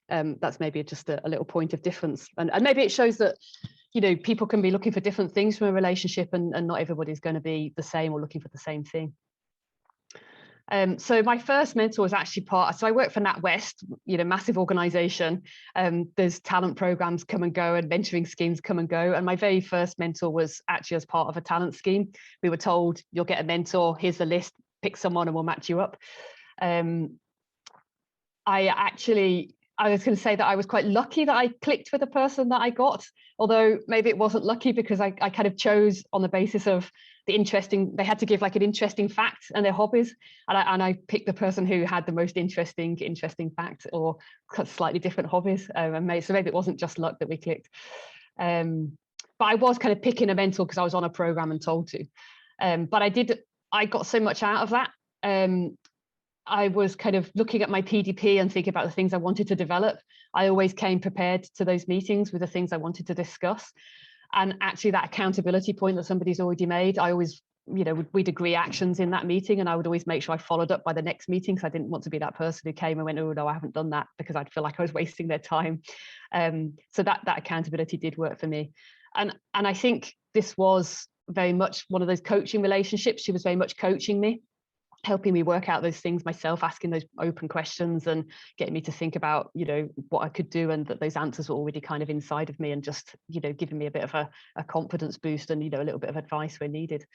that's maybe just a little point of difference. And maybe it shows that, you know, people can be looking for different things from a relationship, and not everybody's going to be the same or looking for the same thing. So my first mentor was actually so I work for NatWest, you know, massive organization. There's talent programs come and go and mentoring schemes come and go. And my very first mentor was actually as part of a talent scheme. We were told, you'll get a mentor, here's the list, pick someone and we'll match you up. I was going to say that I was quite lucky that I clicked with the person that I got, although maybe it wasn't lucky because I kind of chose on the basis of they had to give like an interesting fact and their hobbies. And I picked the person who had the most interesting fact or slightly different hobbies. So maybe it wasn't just luck that we clicked. But I was kind of picking a mentor because I was on a program and told to. But I got so much out of that. I was kind of looking at my PDP and thinking about the things I wanted to develop. I always came prepared to those meetings with the things I wanted to discuss. And actually that accountability point that somebody's already made, I always, we'd agree actions in that meeting, and I would always make sure I followed up by the next meeting, because I didn't want to be that person who came and went, oh no, I haven't done that, because I'd feel like I was wasting their time. So that accountability did work for me. And I think this was very much one of those coaching relationships. She was very much coaching me, helping me work out those things myself, asking those open questions and getting me to think about, what I could do, and that those answers were already kind of inside of me, and just, giving me a bit of a confidence boost and, a little bit of advice where needed.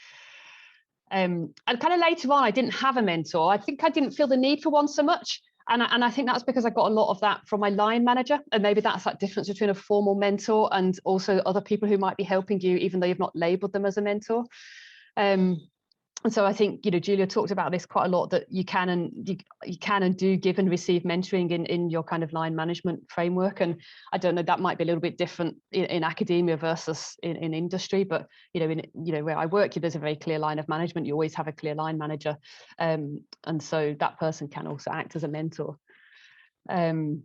And kind of later on, I didn't have a mentor. I think I didn't feel the need for one so much. And I think that's because I got a lot of that from my line manager. And maybe that's that difference between a formal mentor and also other people who might be helping you, even though you've not labeled them as a mentor. And so I think, Julia talked about this quite a lot, that you can and do give and receive mentoring in your kind of line management framework. And I don't know, that might be a little bit different in academia versus in industry, but where I work, there's a very clear line of management. You always have a clear line manager, and so that person can also act as a mentor. And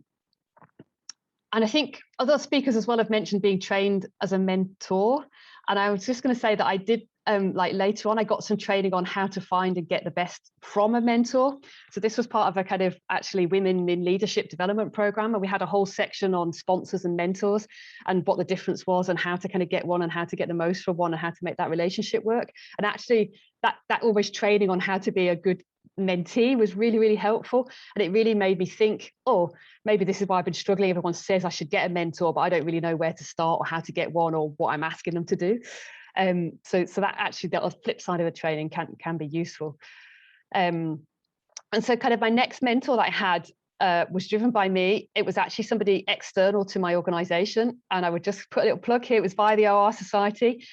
I think other speakers as well have mentioned being trained as a mentor. And I was just going to say that I did, like later on, I got some training on how to find and get the best from a mentor. So this was part of a kind of actually women in leadership development program. And we had a whole section on sponsors and mentors and what the difference was, and how to kind of get one, and how to get the most from one, and how to make that relationship work. And actually that always training on how to be a good mentee was really, really helpful. And it really made me think, oh, maybe this is why I've been struggling. Everyone says I should get a mentor, but I don't really know where to start or how to get one, or what I'm asking them to do. So that actually, the flip side of the training can be useful. And so kind of my next mentor that I had was driven by me. It was actually somebody external to my organization, and I would just put a little plug here. It was via the OR Society.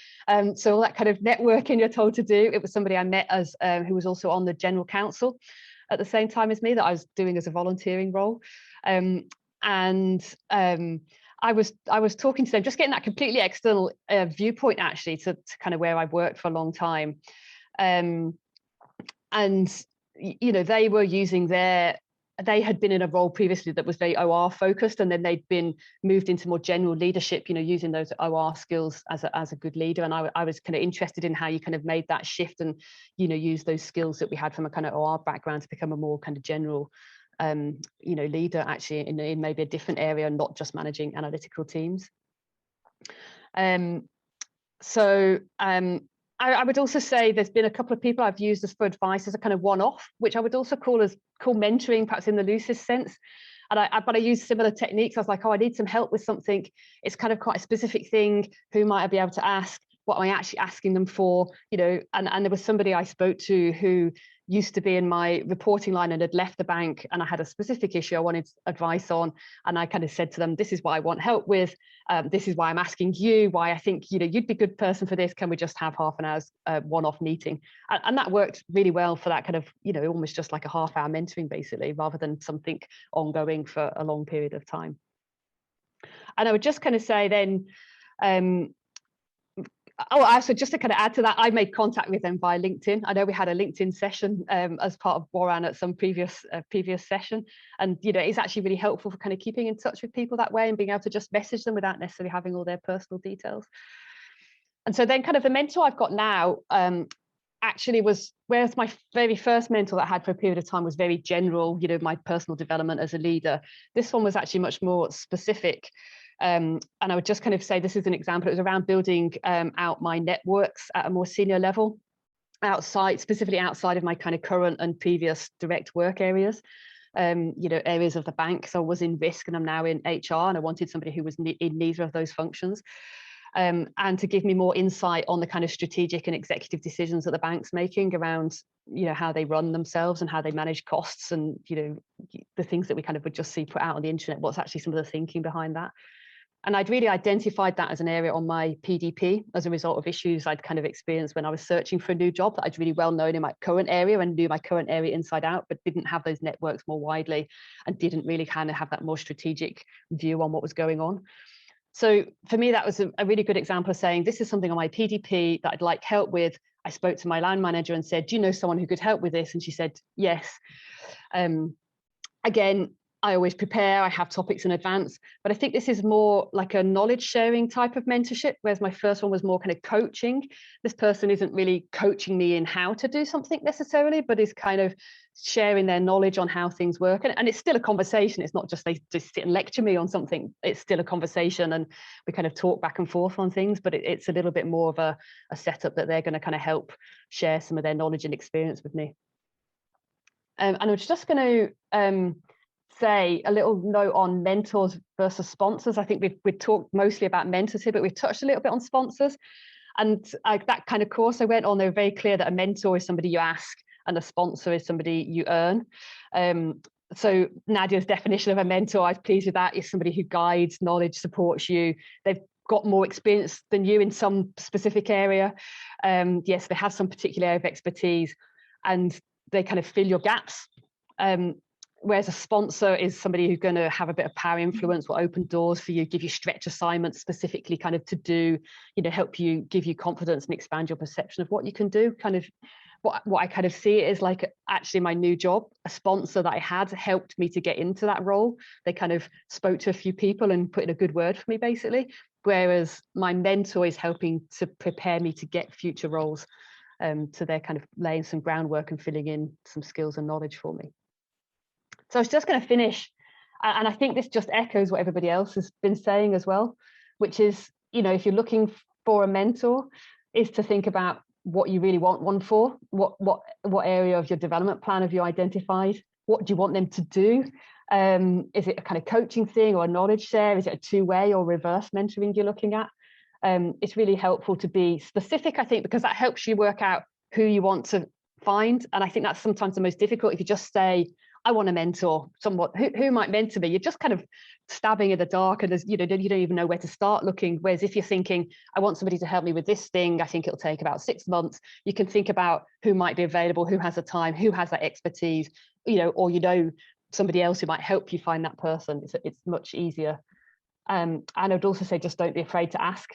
So all that kind of networking you're told to do, it was somebody I met as who was also on the general council at the same time as me, that I was doing as a volunteering role. I was talking to them, just getting that completely external viewpoint, actually, to kind of where I've worked for a long time. And they were using they had been in a role previously that was very OR focused, and then they'd been moved into more general leadership, using those OR skills as a good leader. And I was kind of interested in how you kind of made that shift and, use those skills that we had from a kind of OR background to become a more kind of general, leader, actually in maybe a different area, not just managing analytical teams. I would also say there's been a couple of people I've used as for advice as a kind of one-off, which I would also call mentoring, perhaps in the loosest sense. But I use similar techniques. I was like, oh, I need some help with something. It's kind of quite a specific thing. Who might I be able to ask? What am I actually asking them for? And there was somebody I spoke to who used to be in my reporting line and had left the bank, and I had a specific issue I wanted advice on, and I kind of said to them, this is what I want help with, this is why I'm asking you, why I think you'd be a good person for this, can we just have half an hour's one-off meeting? And that worked really well for that kind of almost just like a half-hour mentoring, basically, rather than something ongoing for a long period of time. And I would just kind of say then, so just to kind of add to that, I made contact with them via LinkedIn. I know we had a LinkedIn session as part of WORAN at some previous session. And, it's actually really helpful for kind of keeping in touch with people that way and being able to just message them without necessarily having all their personal details. And so then kind of the mentor I've got now actually was, whereas my very first mentor that I had for a period of time was very general, my personal development as a leader. This one was actually much more specific. And I would just kind of say, this is an example. It was around building out my networks at a more senior level, specifically outside of my kind of current and previous direct work areas, areas of the bank. So I was in risk and I'm now in HR, and I wanted somebody who was in neither of those functions. And to give me more insight on the kind of strategic and executive decisions that the bank's making around, how they run themselves and how they manage costs, and, the things that we kind of would just see put out on the internet, what's actually some of the thinking behind that. And I'd really identified that as an area on my PDP as a result of issues I'd kind of experienced when I was searching for a new job, that I'd really well known in my current area and knew my current area inside out, but didn't have those networks more widely and didn't really kind of have that more strategic view on what was going on. So for me, that was a really good example of saying, this is something on my PDP that I'd like help with. I spoke to my line manager and said, do you know someone who could help with this? And she said, yes. Again, I always prepare, I have topics in advance, but I think this is more like a knowledge sharing type of mentorship, whereas my first one was more kind of coaching. This person isn't really coaching me in how to do something necessarily, but is kind of sharing their knowledge on how things work. And it's still a conversation. It's not just they just sit and lecture me on something. It's still a conversation, and we kind of talk back and forth on things, but it's a little bit more of a setup that they're going to kind of help share some of their knowledge and experience with me. And I was just going to say a little note on mentors versus sponsors. I think we've talked mostly about mentors here, but we've touched a little bit on sponsors. And that kind of course I went on, they were very clear that a mentor is somebody you ask and a sponsor is somebody you earn. So Nadia's definition of a mentor, I was pleased with that, is somebody who guides, knowledge, supports you. They've got more experience than you in some specific area. Yes, they have some particular area of expertise, and they kind of fill your gaps. Whereas a sponsor is somebody who's going to have a bit of power influence, will open doors for you, give you stretch assignments specifically kind of to do, help you, give you confidence and expand your perception of what you can do. Kind of what I kind of see it is like actually my new job, a sponsor that I had helped me to get into that role. They kind of spoke to a few people and put in a good word for me basically. Whereas my mentor is helping to prepare me to get future roles. So they're kind of laying some groundwork and filling in some skills and knowledge for me. So I was just going to finish, and I think this just echoes what everybody else has been saying as well, which is, if you're looking for a mentor, is to think about what you really want one for. What area of your development plan have you identified? What do you want them to do? Is it a kind of coaching thing or a knowledge share? Is it a two-way or reverse mentoring you're looking at? It's really helpful to be specific, I think, because that helps you work out who you want to find. And I think that's sometimes the most difficult. If you just say, I want to mentor someone, who might mentor me? You're just kind of stabbing in the dark, and you don't even know where to start looking. Whereas if you're thinking, I want somebody to help me with this thing, I think it'll take about 6 months. You can think about who might be available, who has the time, who has that expertise, or somebody else who might help you find that person. It's much easier. And I'd also say just don't be afraid to ask.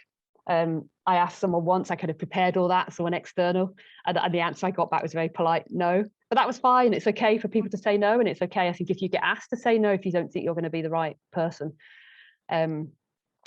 I asked someone once, I kind of prepared all that, someone external, and the answer I got back was very polite, no. But that was fine. It's okay for people to say no, and it's okay, I think, if you get asked to say no if you don't think you're going to be the right person.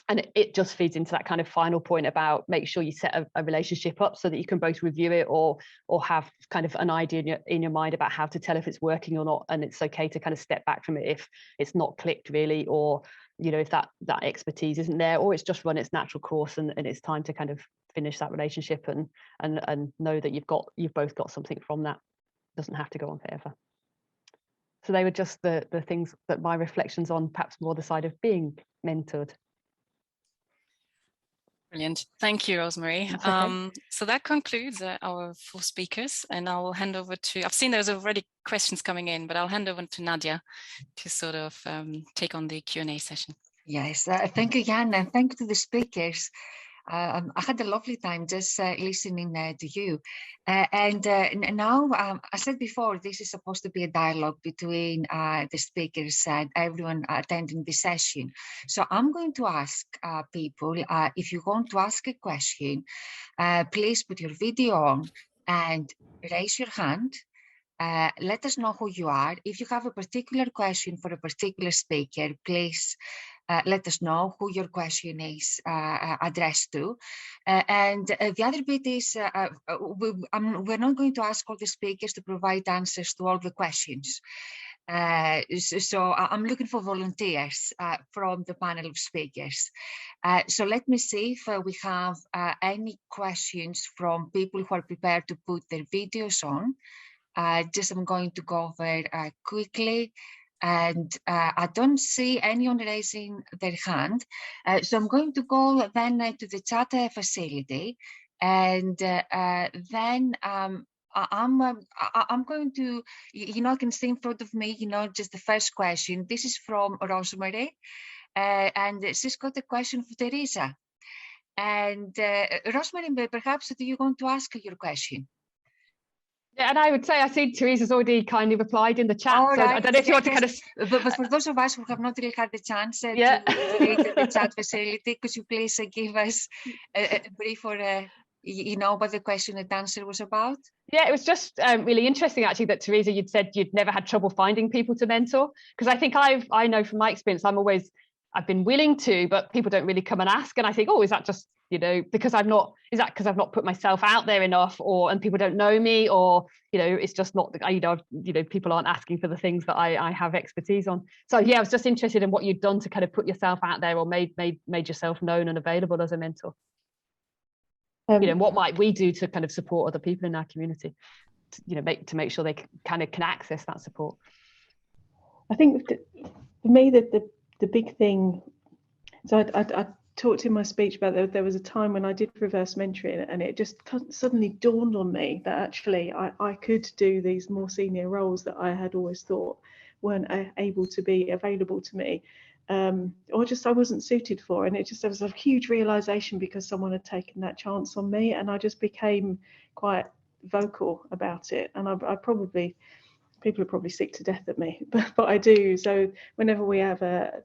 And it just feeds into that kind of final point about make sure you set a relationship up so that you can both review it or have kind of an idea in your mind about how to tell if it's working or not. And it's okay to kind of step back from it if it's not clicked really, or if that expertise isn't there, or it's just run its natural course and it's time to kind of finish that relationship and know that you've both got something from that. It doesn't have to go on forever. So they were just the things that my reflections on, perhaps more the side of being mentored. Brilliant. Thank you, Rosemary. Okay. So that concludes our 4 speakers, and I'll hand over to, I've seen there's already questions coming in, but I'll hand over to Nadia to sort of take on the Q&A session. Yes, thank you, Jan, and thank you to the speakers. I had a lovely time just listening to you. And now, I said before, this is supposed to be a dialogue between the speakers and everyone attending the session. So I'm going to ask people, if you want to ask a question, please put your video on and raise your hand. Let us know who you are. If you have a particular question for a particular speaker, please let us know who your question is addressed to. And the other bit is we're not going to ask all the speakers to provide answers to all the questions. So I'm looking for volunteers from the panel of speakers. So let me see if we have any questions from people who are prepared to put their videos on. Just I'm going to go over quickly, and I don't see anyone raising their hand. So I'm going to go then to the chat facility, and then I'm going to, I can see in front of me, just the first question. This is from Rosemary, and she's got a question for Teresa. And Rosemary, perhaps do you want to ask your question? Yeah, and I would say I see Teresa's already kindly replied in the chat. Oh, so right. I don't know if you want to kind of. But for those of us who have not really had the chance to read the chat facility, could you please give us a brief or you know what the question and answer was about? Yeah, it was just really interesting actually that Teresa, you'd said you'd never had trouble finding people to mentor, because I think I know from my experience I've been willing to, but people don't really come and ask, and I think, oh, is that just, you know, because I've not put myself out there enough, and people don't know me, or, you know, it's just not, you know, people aren't asking for the things that I have expertise on. So yeah, I was just interested in what you'd done to kind of put yourself out there, or made yourself known and available as a mentor. You know, what might we do to kind of support other people in our community, you know, to make sure they can access that support? I think for me the big thing, so I talked in my speech about there was a time when I did reverse mentoring, and it just suddenly dawned on me that actually I could do these more senior roles that I had always thought weren't able to be available to me, or just I wasn't suited for. And there was a huge realization because someone had taken that chance on me, and I just became quite vocal about it. And people are probably sick to death at me, but I do. So whenever we have a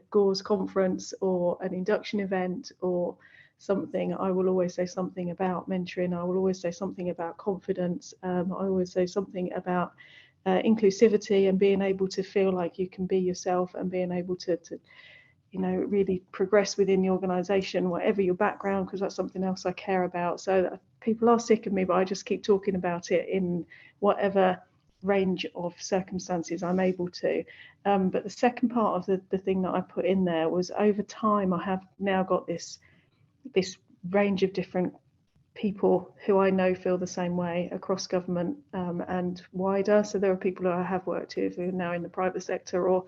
GORS conference or an induction event or something, I will always say something about mentoring. I will always say something about confidence. I always say something about inclusivity and being able to feel like you can be yourself, and being able to you know, really progress within the organisation, whatever your background, because that's something else I care about. So people are sick of me, but I just keep talking about it in whatever range of circumstances I'm able to. But the second part of the thing that I put in there was, over time I have now got this range of different people who I know feel the same way across government and wider. So there are people who I have worked with who are now in the private sector,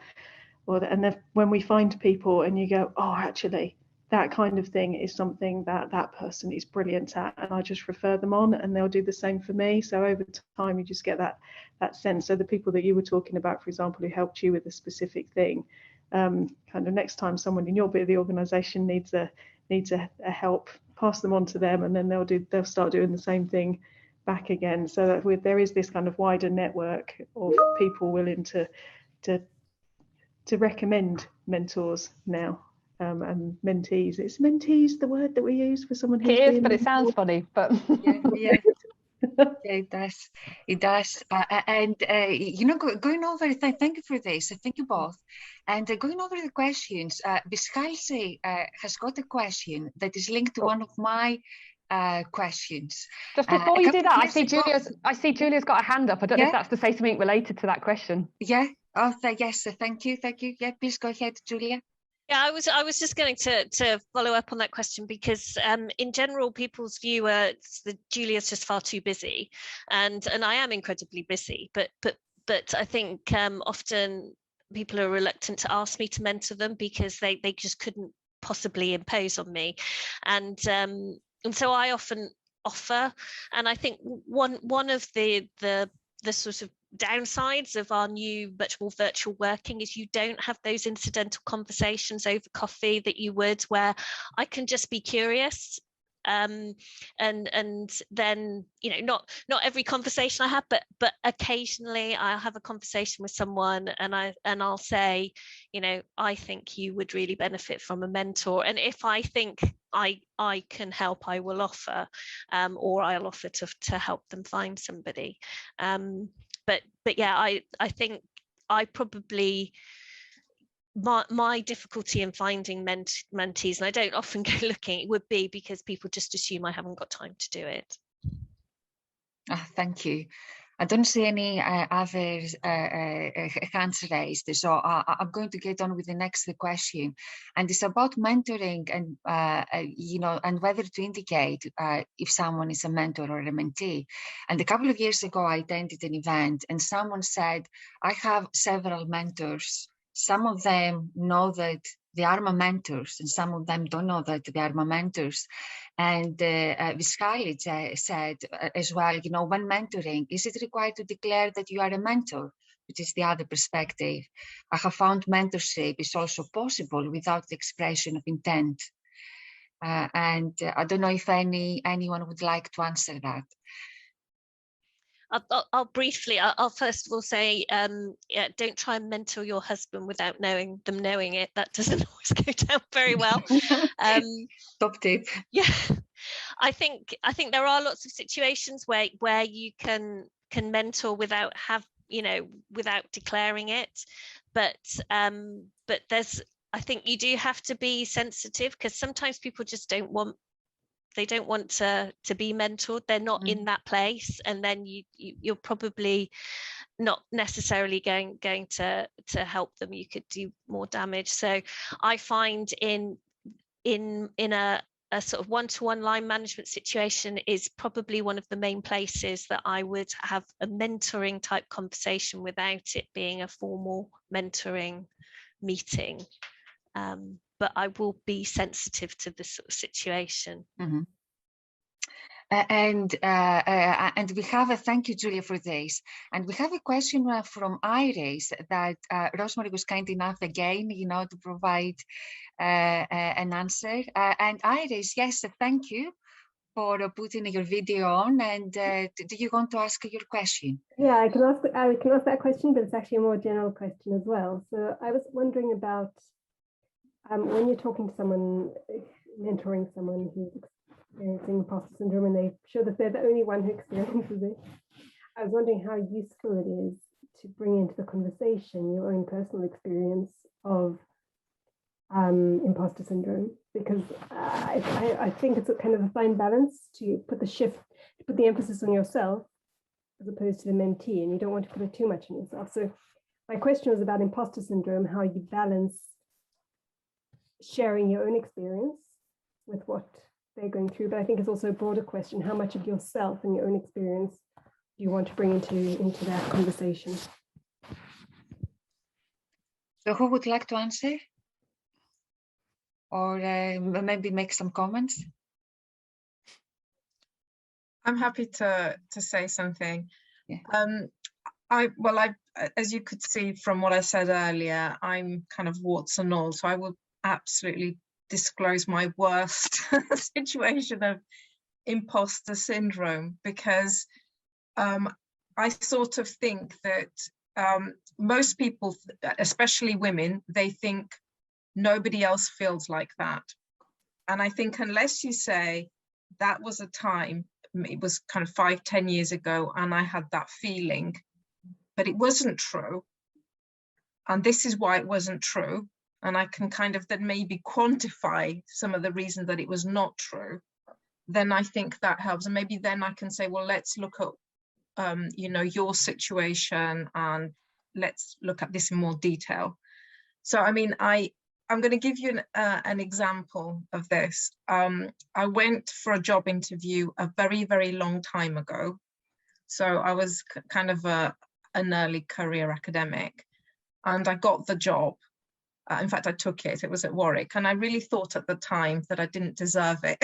and then when we find people and you go, oh, actually that kind of thing is something that person is brilliant at, and I just refer them on and they'll do the same for me. So over time you just get that sense. So the people that you were talking about, for example, who helped you with a specific thing, kind of next time someone in your bit of the organisation needs a help, pass them on to them, and then they'll start doing the same thing back again. So that there is this kind of wider network of people willing to recommend mentors now. And mentees. Is mentees the word that we use for someone who's it is, but it sounds funny. But yeah. It does. It does. And you know, going over. Thank you for this. Thank you both. And going over the questions, Viskalsi has got a question that is linked to one of my questions. Just before you do that, I see Julia's got a hand up. I don't know if that's to say something related to that question. Yeah. Oh, yes. Thank you. Yeah, please go ahead, Julia. Yeah, I was just going to follow up on that question, because in general people's view Julia's just far too busy, and I am incredibly busy, but I think often people are reluctant to ask me to mentor them because they just couldn't possibly impose on me, and so I often offer. And I think one of the sort of downsides of our new, much more virtual working is you don't have those incidental conversations over coffee that you would, where I can just be curious, and then, you know, not every conversation I have, but occasionally I'll have a conversation with someone and I'll say, you know, I think you would really benefit from a mentor, and if I think I can help, I will offer, or I'll offer to help them find somebody. But yeah, I think I probably, my difficulty in finding mentees, and I don't often go looking, it would be because people just assume I haven't got time to do it. Thank you. I don't see any other hands raised, so I'm going to get on with the next question, and it's about mentoring and you know, and whether to indicate if someone is a mentor or a mentee. And a couple of years ago, I attended an event, and someone said, "I have several mentors. Some of them know that they are my mentors, and some of them don't know that they are my mentors." And Viskalsi said as well, you know, when mentoring, is it required to declare that you are a mentor, which is the other perspective? I have found mentorship is also possible without the expression of intent. And I don't know if anyone would like to answer that. I'll briefly, I'll first of all say, yeah, don't try and mentor your husband without knowing it. That doesn't always go down very well. Top tip. Yeah, I think there are lots of situations where you can mentor without without declaring it, but I think you do have to be sensitive, because sometimes people just don't want to be mentored. They're not in that place, and then you're probably not necessarily going to help them. You could do more damage. So I find in a sort of one-to-one line management situation is probably one of the main places that I would have a mentoring type conversation without it being a formal mentoring meeting. But I will be sensitive to this sort of situation. Mm-hmm. And we have a, thank you, Julia, for this. And we have a question from Iris that Rosemary was kind enough again, to provide an answer. And Iris, yes, thank you for putting your video on. And do you want to ask your question? Yeah, I can ask that question, but it's actually a more general question as well. So I was wondering about when you're talking to someone, mentoring someone who's experiencing imposter syndrome, and they're sure that they're the only one who experiences it. I was wondering how useful it is to bring into the conversation your own personal experience of imposter syndrome, because I think it's a kind of a fine balance to put the emphasis on yourself as opposed to the mentee, and you don't want to put it too much on yourself. So my question was about imposter syndrome, how you balance sharing your own experience with what they're going through, but I think it's also a broader question: how much of yourself and your own experience do you want to bring into that conversation? So who would like to answer, or maybe make some comments? I'm happy to say something. Yeah. I as you could see from what I said earlier, I'm kind of warts and all, so I will absolutely disclose my worst situation of imposter syndrome, because I sort of think that most people, especially women, they think nobody else feels like that. And I think unless you say that was a time, it was kind of 5-10 years ago, and I had that feeling, but it wasn't true, and this is why it wasn't true, and I can kind of then maybe quantify some of the reasons that it was not true, then I think that helps. And maybe then I can say, well, let's look at your situation, and let's look at this in more detail. So I mean, I'm going to give you an example of this. I went for a job interview a very, very long time ago. So I was kind of an early career academic, and I got the job. In fact, I took it. It was at Warwick, and I really thought at the time that I didn't deserve it.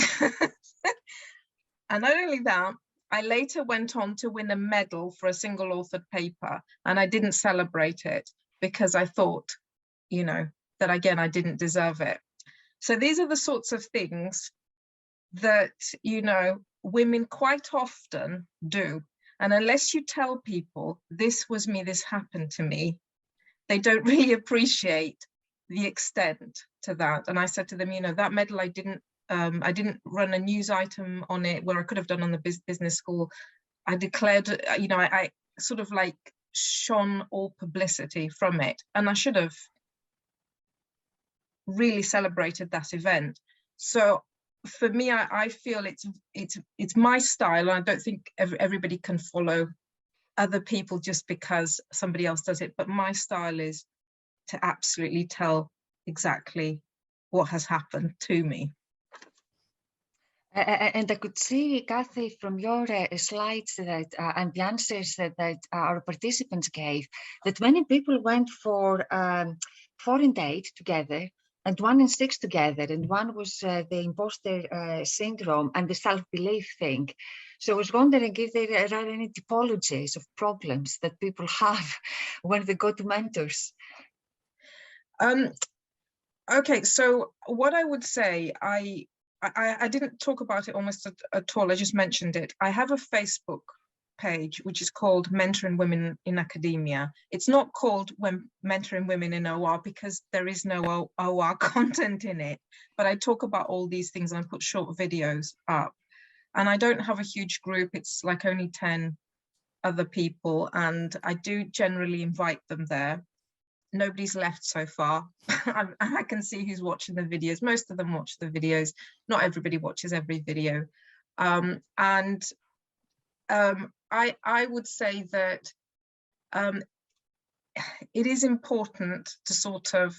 And not only that, I later went on to win a medal for a single authored paper, and I didn't celebrate it because I thought, that again, I didn't deserve it. So these are the sorts of things that, women quite often do. And unless you tell people, this was me, this happened to me, they don't really appreciate the extent to that. And I said to them, that medal, I didn't run a news item on it where I could have done on the business school. I declared, I sort of like shone all publicity from it, and I should have really celebrated that event. So for me, I feel it's my style, and I don't think everybody can follow other people just because somebody else does it. But my style is to absolutely tell exactly what has happened to me. And I could see, Kathy, from your slides that and the answers that our participants gave, that many people went for foreign aid together, and 1 in 6 together, and one was the imposter syndrome and the self-belief thing. So I was wondering if there are any typologies of problems that people have when they go to mentors. Okay, so what I would say, I didn't talk about it almost at all. I just mentioned it. I have a Facebook page which is called Mentoring Women in Academia. It's not called Mentoring Women in OR because there is no OR content in it, but I talk about all these things and I put short videos up. And I don't have a huge group. It's like only 10 other people, and I do generally invite them there. Nobody's left so far. I can see who's watching the videos. Most of them watch the videos. Not everybody watches every video. I would say that it is important to sort of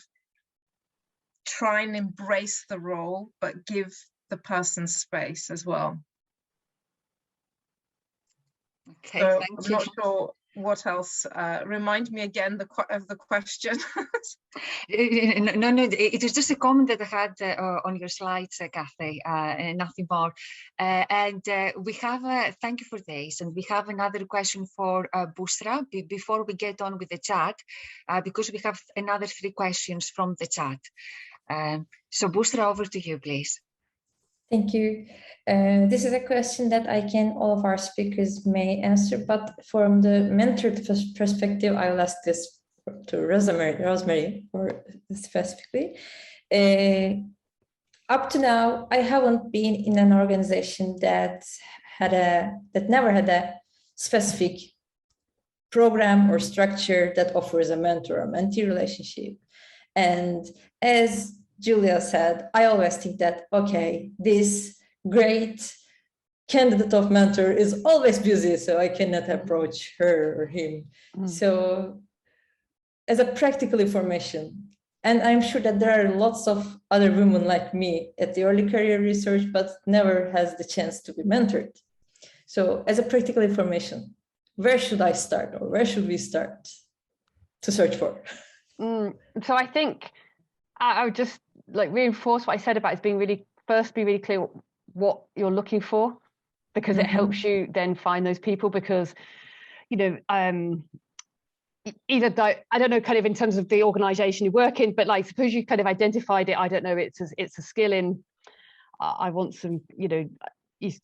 try and embrace the role, but give the person space as well. Okay, so thank I'm you. not sure what else. Remind me again of the question. No, it was just a comment that I had on your slides, Kathy, and nothing more. We have, thank you for this, and we have another question for Busra before we get on with the chat, because we have another 3 questions from the chat. So Busra, over to you, please. Thank you. This is a question that all of our speakers may answer, but from the mentor perspective, I'll ask this to Rosemary specifically. Up to now, I haven't been in an organization that never had a specific program or structure that offers a mentor or mentee relationship. And as Julia said, I always think that, okay, this great candidate of mentor is always busy, so I cannot approach her or him. So as a practical information, and I'm sure that there are lots of other women like me at the early career research, but never has the chance to be mentored. So as a practical information, where should I start, or where should we start to search for? So I think I would just reinforce what I said about being really clear what you're looking for, because it helps you then find those people. Because either I don't know, kind of in terms of the organization you work in, but like suppose you kind of identified it, I don't know, it's a skill in I want some, you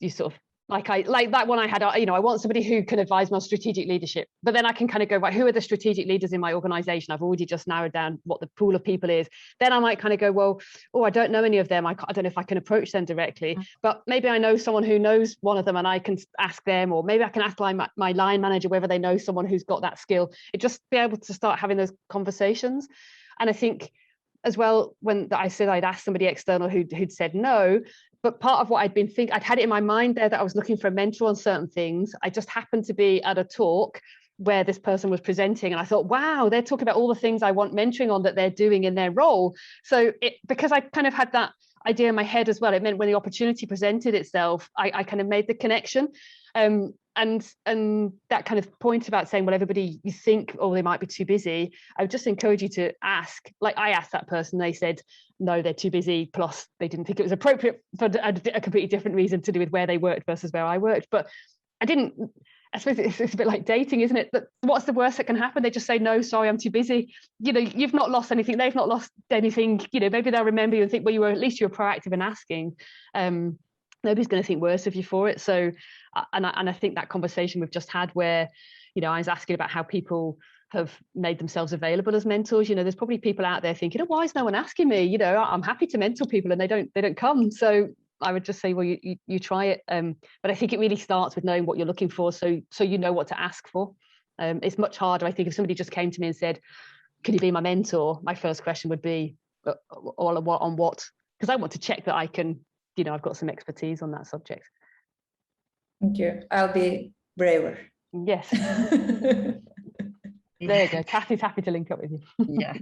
sort of like that one I had, I want somebody who can advise me on strategic leadership, but then I can kind of go, right, who are the strategic leaders in my organization? I've already just narrowed down what the pool of people is. Then I might kind of go, well, I don't know any of them. I don't know if I can approach them directly, but maybe I know someone who knows one of them and I can ask them, or maybe I can ask my line manager whether they know someone who's got that skill. It just be able to start having those conversations. And I think as well, when I said I'd asked somebody external who'd said no, but part of what I'd been thinking, I'd had it in my mind there that I was looking for a mentor on certain things. I just happened to be at a talk where this person was presenting, and I thought, wow, they're talking about all the things I want mentoring on that they're doing in their role. So because I kind of had that idea in my head as well, it meant when the opportunity presented itself, I kind of made the connection. And that kind of point about saying, well, everybody, you think, oh, they might be too busy. I would just encourage you to ask. Like I asked that person, they said, no, they're too busy. Plus they didn't think it was appropriate for a completely different reason to do with where they worked versus where I worked. But I suppose it's a bit like dating, isn't it? But what's the worst that can happen? They just say, no, sorry, I'm too busy. You've not lost anything. They've not lost anything. Maybe they'll remember you and think, well, at least you were proactive in asking. Nobody's going to think worse of you for it. So, and I think that conversation we've just had where, I was asking about how people have made themselves available as mentors. There's probably people out there thinking, oh, why is no one asking me? I'm happy to mentor people and they don't come. So I would just say, well, you try it. But I think it really starts with knowing what you're looking for. So you know what to ask for. It's much harder. I think if somebody just came to me and said, can you be my mentor? My first question would be, on what? Because I want to check that I can, I've got some expertise on that subject. Thank you. I'll be braver. Yes. There you go. Kathy's happy to link up with you. Yeah.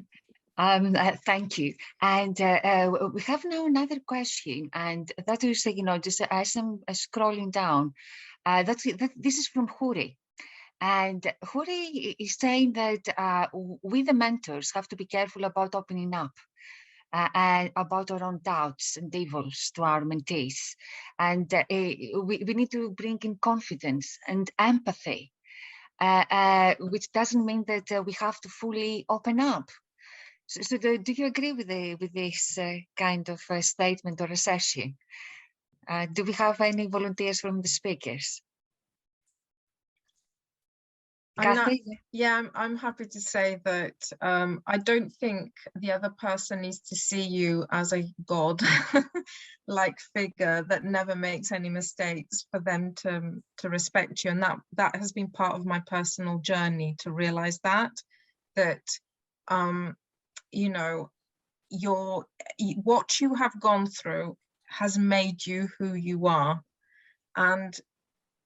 Thank you. And we have now another question, and that is, just as I'm scrolling down, this is from Huri. And Huri is saying that we, the mentors, have to be careful about opening up and about our own doubts and devils to our mentees. And we need to bring in confidence and empathy, which doesn't mean that we have to fully open up. So do you agree with this kind of statement or assessment? Do we have any volunteers from the speakers? I'm happy to say that I don't think the other person needs to see you as a god like figure that never makes any mistakes for them to respect you. And that has been part of my personal journey, to realize that you know, what you have gone through has made you who you are. And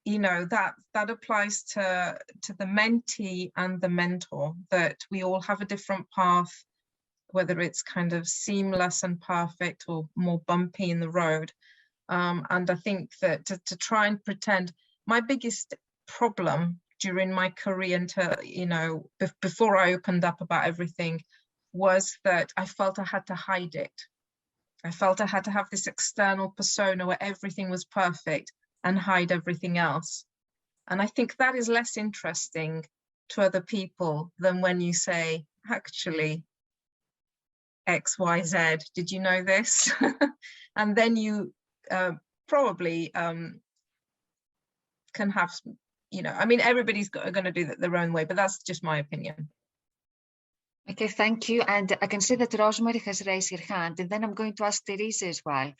you know, that applies to the mentee and the mentor, that we all have a different path, whether it's kind of seamless and perfect or more bumpy in the road. And I think that to try and pretend, my biggest problem during my career until, you know, before I opened up about everything, was that I felt I had to hide it. I felt I had to have this external persona where everything was perfect and hide everything else. And I think that is less interesting to other people than when you say, actually, X, Y, Z, did you know this? And then you probably can have, you know, I mean, everybody's going to do that their own way, but that's just my opinion. Okay, thank you. And I can see that Rosemary has raised her hand, and then I'm going to ask Teresa as well,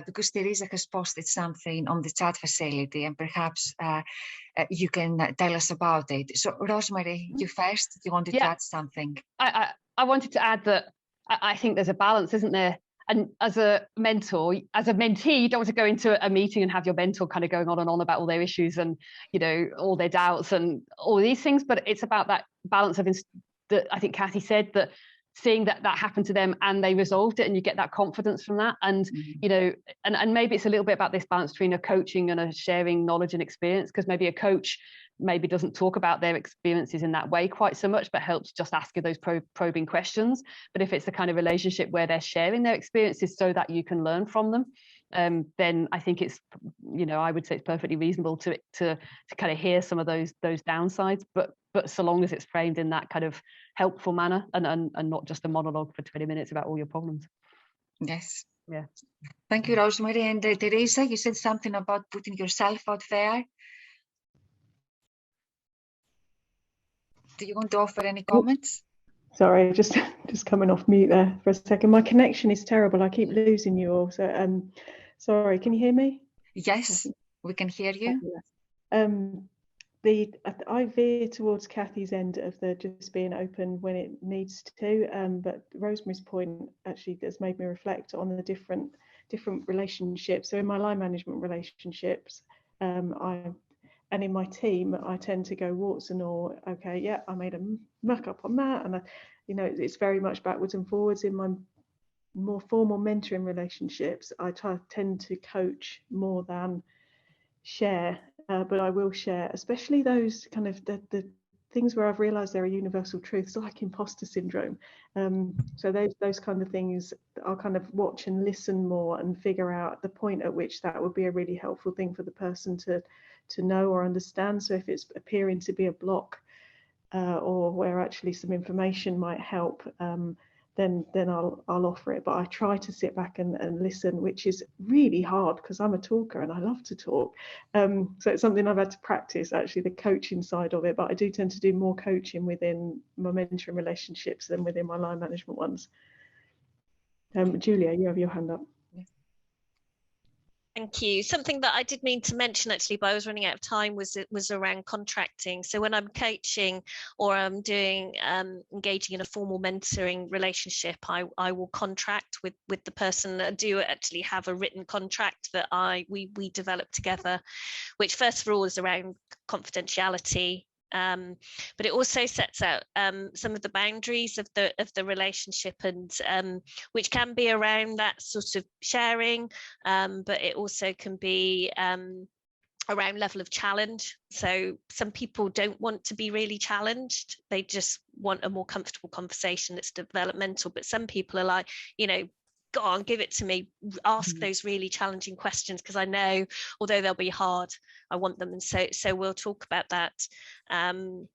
because Teresa has posted something on the chat facility, and perhaps you can tell us about it. So Rosemary, you first, you wanted to add something. I wanted to add that I think there's a balance, isn't there? And as a mentor, as a mentee, you don't want to go into a meeting and have your mentor kind of going on and on about all their issues and, you know, all their doubts and all these things. But it's about that balance of that I think Kathy said, that seeing that happened to them and they resolved it, and you get that confidence from that. And, you know, and maybe it's a little bit about this balance between a coaching and a sharing knowledge and experience, because maybe a coach maybe doesn't talk about their experiences in that way quite so much, but helps just ask you those probing questions. But if it's the kind of relationship where they're sharing their experiences so that you can learn from them, then I think it's, you know, I would say it's perfectly reasonable to kind of hear some of those downsides, but so long as it's framed in that kind of helpful manner and not just a monologue for 20 minutes about all your problems. Yes. Yeah. Thank you, Rosemary. And Teresa, you said something about putting yourself out there. Do you want to offer any comments? Sorry, just coming off mute there for a second. My connection is terrible. I keep losing you all. So sorry, can you hear me? Yes, we can hear you. I veer towards Kathy's end of the just being open when it needs to, but Rosemary's point actually has made me reflect on the different relationships. So in my line management relationships, and in my team, I tend to go warts and all. Okay, yeah, I made a muck up on that, and you know, it's very much backwards and forwards. In my more formal mentoring relationships, I tend to coach more than share, but I will share, especially those kind of the things where I've realized there are universal truths, like imposter syndrome. So those kind of things, I'll kind of watch and listen more and figure out the point at which that would be a really helpful thing for the person to know or understand. So if it's appearing to be a block, or where actually some information might help, then I'll offer it. But I try to sit back and listen, which is really hard because I'm a talker and I love to talk. So it's something I've had to practice, actually, the coaching side of it. But I do tend to do more coaching within my mentoring relationships than within my line management ones. Julia, you have your hand up. Thank you. Something that I did mean to mention, actually, but I was running out of time, was around contracting. So when I'm coaching or I'm doing engaging in a formal mentoring relationship, I will contract with the person. I do actually have a written contract that we develop together, which first of all is around confidentiality. But it also sets out some of the boundaries of the relationship, and which can be around that sort of sharing, but it also can be around level of challenge. So some people don't want to be really challenged, they just want a more comfortable conversation that's developmental. But some people are like, you know, go on, give it to me, ask those really challenging questions, because I know, although they'll be hard, I want them. And so we'll talk about that. And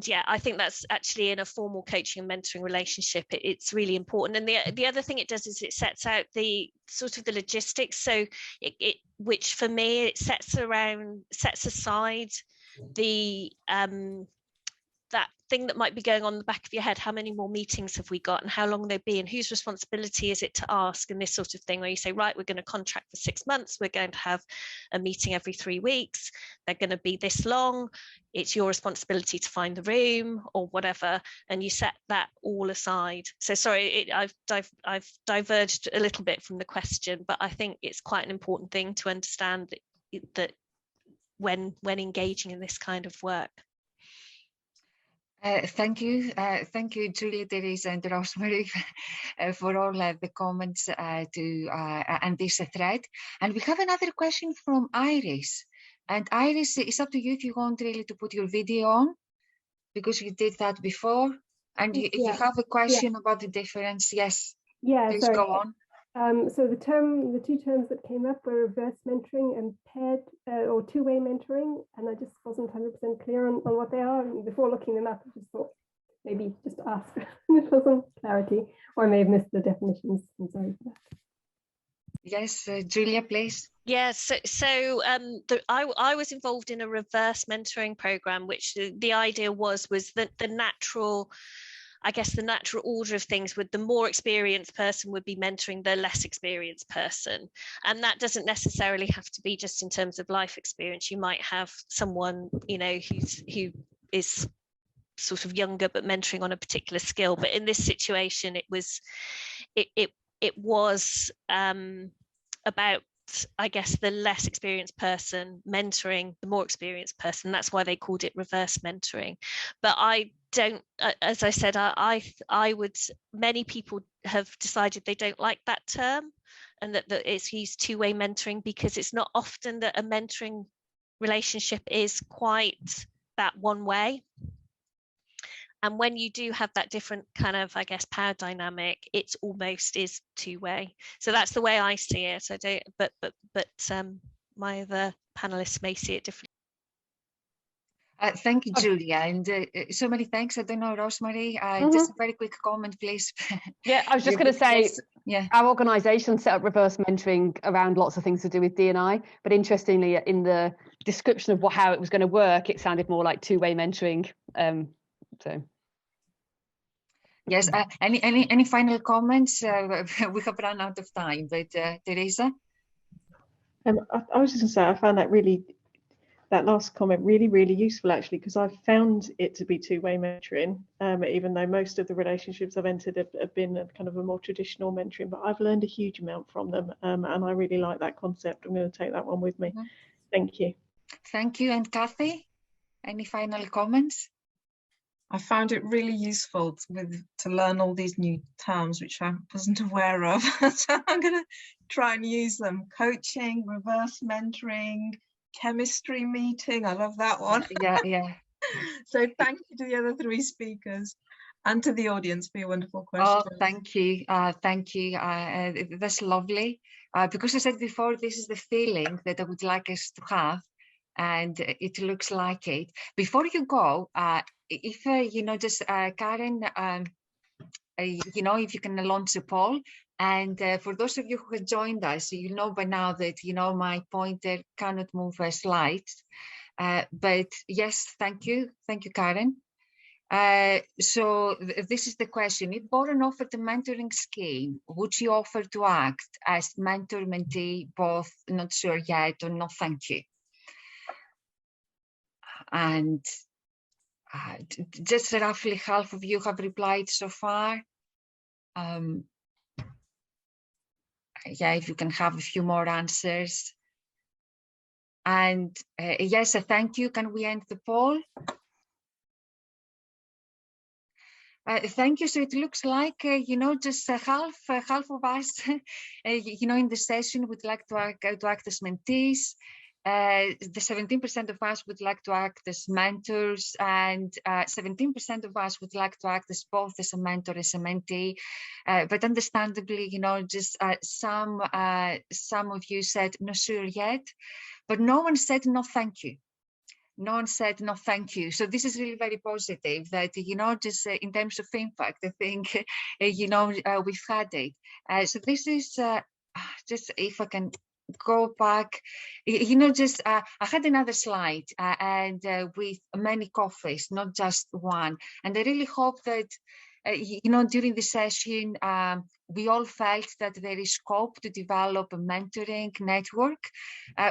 yeah, I think that's actually in a formal coaching and mentoring relationship, it's really important. And the other thing it does is it sets out the sort of the logistics. So which for me, it sets aside the that thing that might be going on in the back of your head, how many more meetings have we got and how long will they be and whose responsibility is it to ask, and this sort of thing, where you say, right, we're going to contract for 6 months, we're going to have a meeting every 3 weeks, they're going to be this long, it's your responsibility to find the room or whatever, and you set that all aside. So sorry, I've diverged a little bit from the question, but I think it's quite an important thing to understand that when engaging in this kind of work. Thank you, Julia, Teresa, and Rosemary, for all the comments and this thread. And we have another question from Iris. And Iris, it's up to you if you want really to put your video on, because you did that before. And you have a question about the difference. Yes. Yeah. Please go on. So the two terms that came up were reverse mentoring and paired or two-way mentoring, and I just wasn't 100% clear on what they are. And before looking them up, I just thought maybe just ask for some clarity, or I may have missed the definitions. I'm sorry for that. Yes, Julia, please. Yes, I was involved in a reverse mentoring program, which the idea was that the natural, I guess the natural order of things would, the more experienced person would be mentoring the less experienced person. And that doesn't necessarily have to be just in terms of life experience. You might have someone, you know, who is sort of younger but mentoring on a particular skill. But in this situation, it was about, I guess, the less experienced person mentoring the more experienced person. That's why they called it reverse mentoring. But I don't, as I said, many people have decided they don't like that term, and that it's used two-way mentoring, because it's not often that a mentoring relationship is quite that one way. And when you do have that different kind of, I guess, power dynamic, it's almost is two-way. So that's the way I see it. I don't, but my other panelists may see it differently. Thank you, Julia, and so many thanks. I don't know, Rosemary, just a very quick comment, please. Yeah, I was just going to say, our organisation set up reverse mentoring around lots of things to do with D&I, but interestingly, in the description of how it was going to work, it sounded more like two-way mentoring. So. Yes, any final comments? We have run out of time, but Teresa? I was just going to say, I found that last comment really useful, actually, because I've found it to be two-way mentoring, even though most of the relationships I've entered have been a kind of a more traditional mentoring, but I've learned a huge amount from them, and I really like that concept. I'm going to take that one with me. Mm-hmm. Thank you. Thank you. And Kathy, any final comments? I found it really useful to learn all these new terms, which I wasn't aware of. So I'm going to try and use them. Coaching, reverse mentoring, chemistry meeting. I love that one. Yeah. So thank you to the other three speakers and to the audience for your wonderful questions. Oh, thank you. Thank you. That's lovely. Because I said before, this is the feeling that I would like us to have. And it looks like it. Before you go, if just Karen, if you can launch a poll, and for those of you who have joined us, you know by now that my pointer cannot move slides. But yes, thank you, Karen. So this is the question: if WORAN offered a mentoring scheme, would you offer to act as mentor-mentee, both not sure yet or no thank you? And just roughly half of you have replied so far. If you can have a few more answers. And yes, a thank you. Can we end the poll? Thank you. So it looks like, just half of us, in the session would like to act as mentees. The 17% of us would like to act as mentors, and 17% of us would like to act as both as a mentor as a mentee. But understandably, just some of you said not sure yet, but no one said no thank you. No one said no thank you. So this is really very positive that, just in terms of impact, I think, we've had it. So this is just, if I can go back, just I had another slide and with many coffees, not just one. And I really hope that, during the session, we all felt that there is scope to develop a mentoring network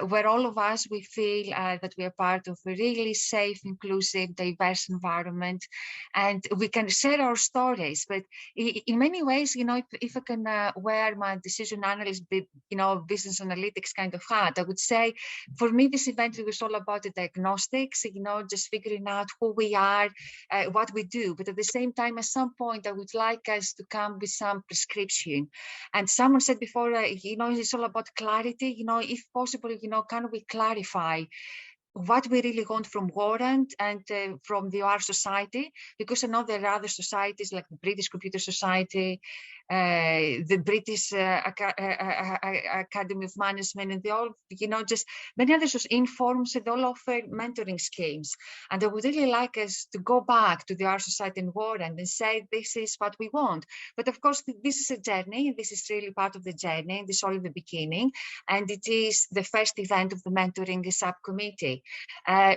where all of us, we feel that we are part of a really safe, inclusive, diverse environment, and we can share our stories. But in many ways, if I can wear my decision analyst, business analytics kind of hat, I would say for me, this event was all about the diagnostics, just figuring out who we are, what we do. But at the same time, at some point, I would like us to come with some prescription. And someone said before, it's all about clarity. If possible, can we clarify what we really want from WORAN and from our society? Because I know there are other societies like the British Computer Society, the British Academy of Management, and they all, just many others informs and all offer mentoring schemes. And I would really like us to go back to the Art Society and WORAN and say, this is what we want. But of course, this is a journey. This is really part of the journey. This is only the beginning. And it is the first event of the mentoring subcommittee.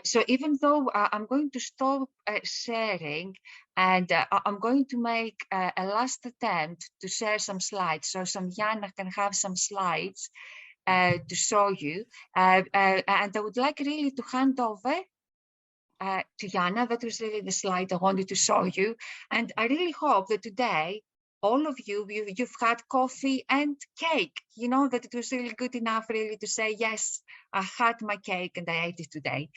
So even though I'm going to stop sharing, and I'm going to make a last attempt to share some slides, so Jana can have some slides to show you. And I would like really to hand over to Jana. That was really the slide I wanted to show you. And I really hope that today, all of you've had coffee and cake, that it was really good enough really to say, yes, I had my cake and I ate it today.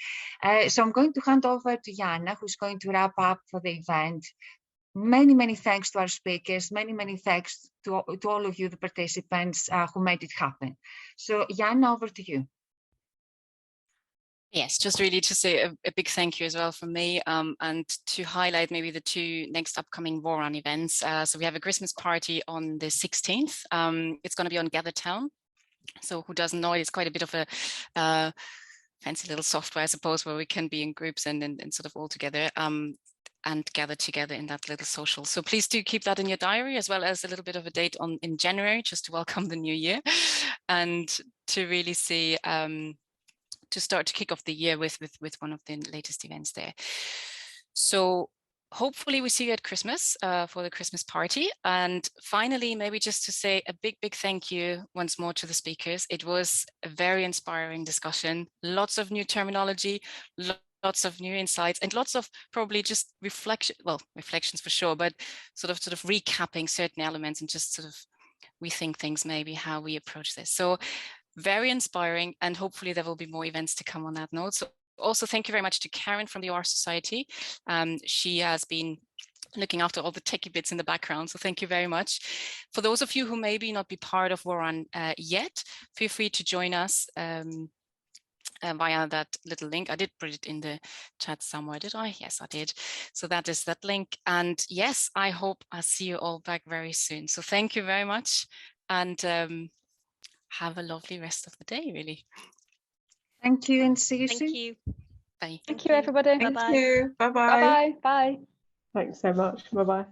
So I'm going to hand over to Jana, who's going to wrap up for the event. Many, many thanks to our speakers. Many, many thanks to all of you, the participants who made it happen. So Jana, over to you. Yes, just really to say a big thank you as well from me, and to highlight maybe the two next upcoming WORAN events. So we have a Christmas party on the 16th. It's going to be on Gather Town. So who doesn't know it, it's quite a bit of a fancy little software, I suppose, where we can be in groups and sort of all together and gather together in that little social. So please do keep that in your diary, as well as a little bit of a date in January, just to welcome the new year and to really see to start to kick off the year with one of the latest events there. So hopefully we see you at Christmas for the Christmas party. And finally, maybe just to say a big thank you once more to the speakers. It was a very inspiring discussion, lots of new terminology, lots of new insights, and lots of probably just reflections for sure, but sort of recapping certain elements and just sort of rethink things, maybe how we approach this. So very inspiring, and hopefully there will be more events to come on that note. So also thank you very much to Karen from the Art Society. She has been looking after all the techie bits in the background, so thank you very much. For those of you who maybe not be part of WORAN yet, feel free to join us via that little link. I did put it in the chat somewhere, did I? Yes, I did. So that is that link. And yes, I hope I'll see you all back very soon. So thank you very much, and have a lovely rest of the day, really. Thank you, and see you soon. Thank you. Bye. Thank you, everybody. Thank you. Bye-bye. Bye-bye. Bye. Thanks so much. Bye-bye.